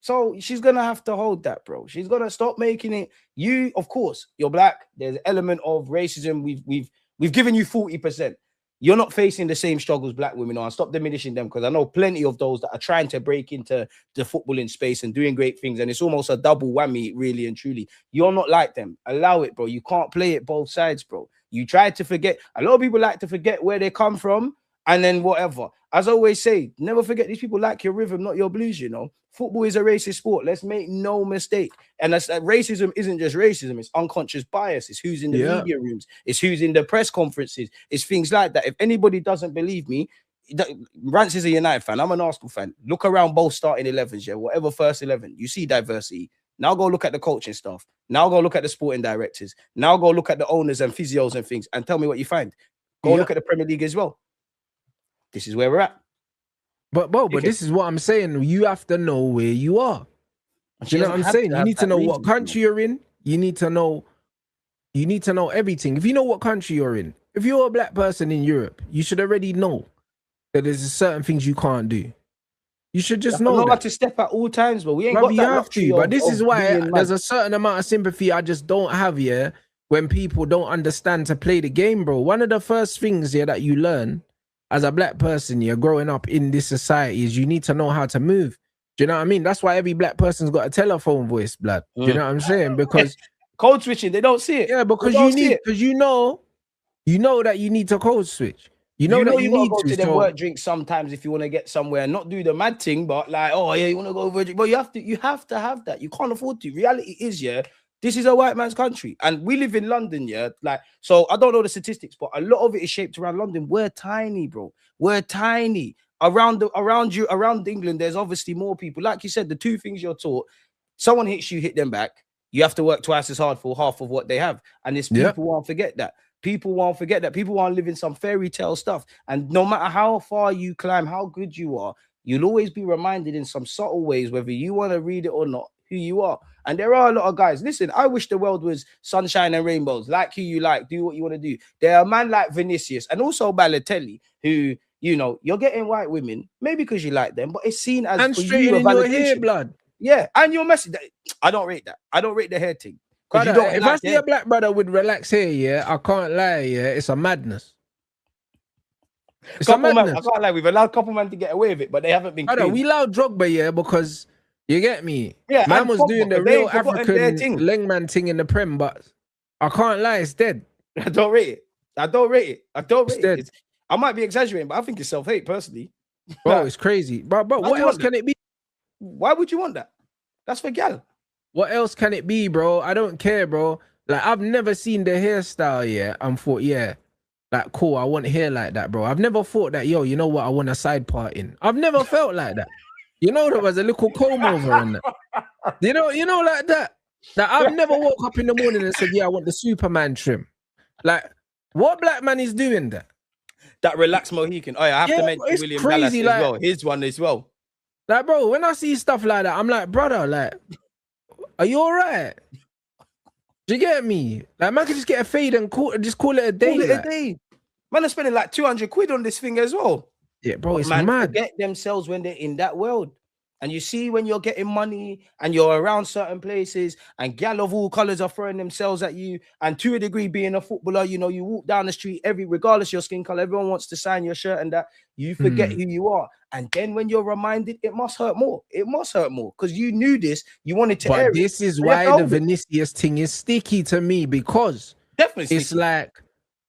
So she's gonna have to hold that, bro. She's gonna stop making it. You, of course, you're black. There's an element of racism. We've given you 40%. You're not facing the same struggles black women are. And stop diminishing them, because I know plenty of those that are trying to break into the footballing space and doing great things. And it's almost a double whammy, really and truly. You're not like them. Allow it, bro. You can't play it both sides, bro. You try to forget. A lot of people like to forget where they come from and then whatever. As I always say, never forget these people like your rhythm, not your blues, you know. Football is a racist sport. Let's make no mistake. And that's, racism isn't just racism. It's unconscious bias. It's who's in the media rooms. It's who's in the press conferences. It's things like that. If anybody doesn't believe me, Rants is a United fan. I'm an Arsenal fan. Look around both starting 11s, yeah, whatever first 11. You see diversity. Now go look at the coaching staff. Now go look at the sporting directors. Now go look at the owners and physios and things and tell me what you find. Go look at the Premier League as well. This is where we're at. But this is what I'm saying. You have to know where you are. Do you know what I'm saying? You need to know what country you're in. You need to know everything. If you know what country you're in, if you're a black person in Europe, you should already know that there's certain things you can't do. You should just know that. To step at all times, but we ain't got you that have to. But this is why there's a certain amount of sympathy I just don't have here when people don't understand to play the game, bro. One of the first things here that you learn as a black person, you're growing up in this society, is you need to know how to move. Do you know what I mean? That's why every black person's got a telephone voice, blood. Do you know what I'm saying? Because code switching, they don't see it. Yeah, because you know that you need to code switch. You know that you need to go to the work drink sometimes if you want to get somewhere and not do the mad thing, but like, oh yeah, you want to go over a drink, but you have to have that. You can't afford to. Reality is, yeah, this is a white man's country, and we live in London, yeah. Like, so I don't know the statistics, but a lot of it is shaped around London. We're tiny, bro. We're tiny. Around England, there's obviously more people. Like you said, the two things you're taught: someone hits you, hit them back. You have to work twice as hard for half of what they have, and it's people won't forget that. People won't forget that. People won't live in some fairy tale stuff, and no matter how far you climb, how good you are, you'll always be reminded in some subtle ways, whether you want to read it or not, who you are. And there are a lot of guys. Listen, I wish the world was sunshine and rainbows. Like who you like, do what you want to do. There are a man like Vinicius and also Balotelli who, you know, you're getting white women, maybe because you like them, but it's seen as and straight in your hair, blood. Yeah, and your message. I don't rate that. I don't rate the hair thing. Brother, if I see a black brother with relaxed hair, yeah, I can't lie, yeah, it's a madness. It's a madness. I can't lie, we've allowed couple man to get away with it, but they haven't been. Brother, we allowed Drogba, yeah, because you get me. Yeah, man was doing the real African Lengman thing in the Prem, but I can't lie, it's dead. I don't rate it. I don't rate it. I might be exaggerating, but I think it's self-hate personally. Bro, it's crazy. But what else can it be? Why would you want that? That's for gal. What else can it be, bro? I don't care, bro. Like, I've never seen the hairstyle yet and thought, yeah, like, cool, I want hair like that, bro. I've never thought that, yo, you know what, I want a side part in. I've never felt like that. You know, there was a little comb over on that. You know, like that. Like, I've never woke up in the morning and said, yeah, I want the Superman trim. Like, what black man is doing that? That relaxed Mohican. Oh, yeah, I have to mention William Dallas as well. His one as well. Like, bro, when I see stuff like that, I'm like, brother, like, are you all right? Do you get me? Like, man could just get a fade and just call it a day. Call it a day. Man are spending like 200 quid on this thing as well. Yeah, bro, it's mad. Forget themselves when they're in that world. And you see when you're getting money and you're around certain places and gal of all colors are throwing themselves at you. And to a degree, being a footballer, you know, you walk down the street, regardless of your skin color, everyone wants to sign your shirt and that. You forget who you are. And then when you're reminded, it must hurt more. It must hurt more because you knew this. You wanted to air it. But this is why the Vinicius thing is sticky to me, because definitely it's like,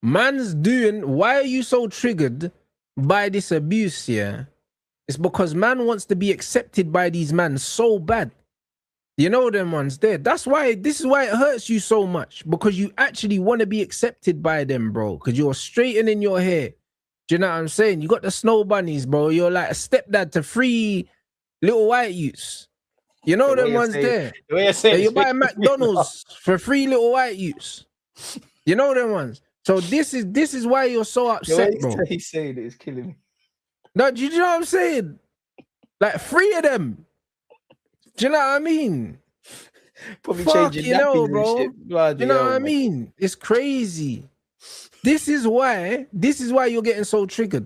man's doing, why are you so triggered by this abuse here? It's because man wants to be accepted by these men so bad. You know them ones there. That's why, this is why it hurts you so much, because you actually want to be accepted by them, bro, because you're straightening your hair. Do you know what I'm saying? You got the snow bunnies, bro. You're like a stepdad to 3 little white youths. You know them ones there. You buy McDonald's for 3 little white youths. You know them ones. So this is why you're so upset, bro. He's saying it is killing me. No, do you know what I'm saying? Like 3 of them. Do you know what I mean? Probably changing nappies bro. And shit. You know what I mean? It's crazy. This is why you're getting so triggered.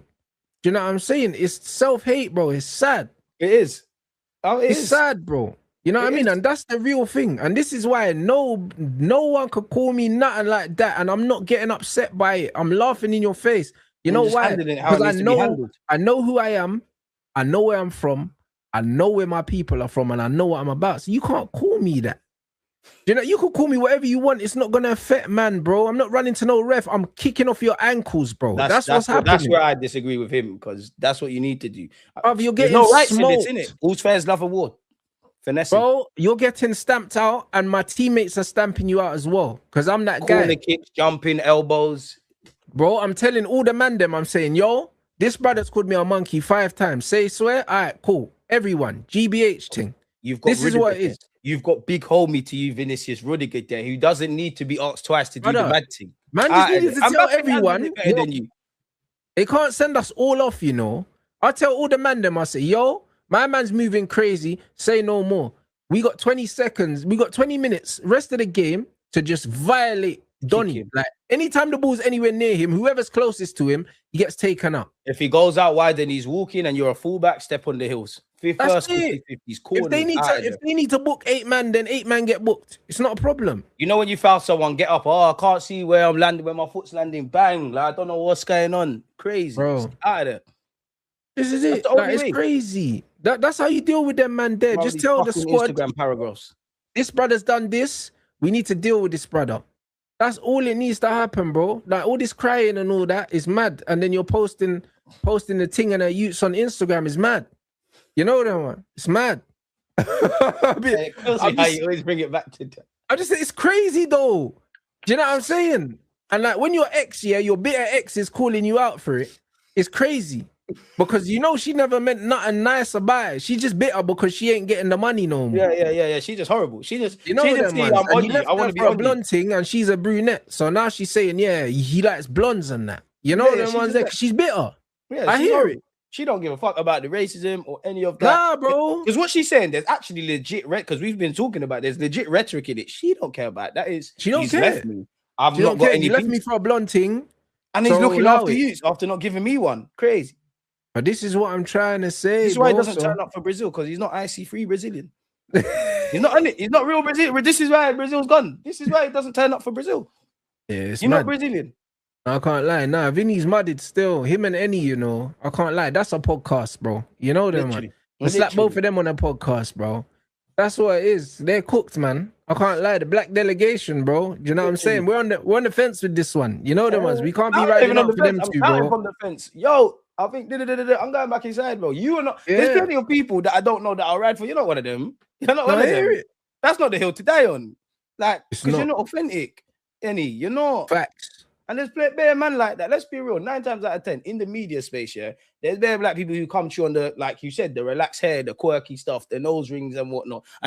Do you know what I'm saying? It's self-hate, bro. It's sad. It is. It's sad, bro. You know what I mean? And that's the real thing. And this is why no one could call me nothing like that. And I'm not getting upset by it. I'm laughing in your face. You know why? Because I know who I am. I know where I'm from. I know where my people are from, and I know what I'm about. So you can't call me that. You know, you could call me whatever you want. It's not gonna affect, man, bro. I'm not running to no ref. I'm kicking off your ankles, bro. That's what's happening. That's where I disagree with him, because that's what you need to do. You're getting no rights smoked. in it. All's fair's love award. Finessing. Bro, you're getting stamped out, and my teammates are stamping you out as well. Because I'm that guy. Corner kicks, jumping, elbows. Bro, I'm telling all the man them, I'm saying, yo, this brother's called me a monkey 5 times. Say swear? All right, cool. Everyone, GBH thing. This is what it is. You've got big homie to you, Vinicius Rudiger, there, who doesn't need to be asked twice to do the bad thing. Man just needs to tell everyone. They can't send us all off, you know. I tell all the man them, I say, yo, my man's moving crazy. Say no more. We got 20 seconds. We got 20 minutes. Rest of the game to just violate Donny. Like, anytime the ball's anywhere near him, whoever's closest to him, he gets taken up. If he goes out wide and he's walking and you're a fullback, step on the heels. That's it. If they need to book 8 man, then 8 man get booked. It's not a problem. You know when you foul someone, get up. Oh, I can't see where I'm landing, where my foot's landing. Bang! Like, I don't know what's going on. Crazy, bro. Out of there. This is it. Like, it's crazy. That's how you deal with them, man. There, just tell the squad. Instagram paragraphs. This brother's done this. We need to deal with this brother. That's all it needs to happen, bro. Like, all this crying and all that is mad. And then you're posting the thing and the youths on Instagram is mad. You know that one? It's mad. I always bring it back to that. I just say it's crazy though. Do you know what I'm saying? And like, when your ex, your bitter ex is calling you out for it, it's crazy. Because you know she never meant nothing nice about it. She just bitter because she ain't getting the money no more. Yeah. She's just horrible. She just, you know, she just I want to be a blonde thing, and she's a brunette. So now she's saying, yeah, he likes blondes and that. You know them ones there. She's bitter. Yeah, I hear it. She don't give a fuck about the racism or any of that. Nah, bro. Because what she's saying, there's actually legit because we've been talking about. There's legit rhetoric in it. She don't care about that. She don't care. Left me. I've not got anything. He left me for a blonde thing, and he's looking after you after not giving me one. Crazy. But this is what I'm trying to say. This is why he doesn't turn up for Brazil, because he's not IC3 Brazilian. He's not in it. He's not real Brazilian. This is why Brazil's gone. This is why he doesn't turn up for Brazil. Yeah, you're not Brazilian. I can't lie. Nah, Vinny's mudded still. Him and Any, you know. I can't lie. That's a podcast, bro. You know them, man. Let's slap both of them on a podcast, bro. That's what it is. They're cooked, man. I can't lie. The black delegation, bro. You know what I'm saying? We're on the fence with this one. You know them ones. We can't be riding up for them two, bro. From the fence. Yo, I think I'm going back inside, bro. You are not. There's plenty of people that I don't know that I'll ride for. You're not one of them. You're not one of them. That's not the hill to die on. Like, because you're not authentic. Any, you're not. Facts. And there's bare man like that. Let's be real. 9 times out of 10 in the media space, there's bare black people who come to you on the, like you said, the relaxed hair, the quirky stuff, the nose rings and whatnot.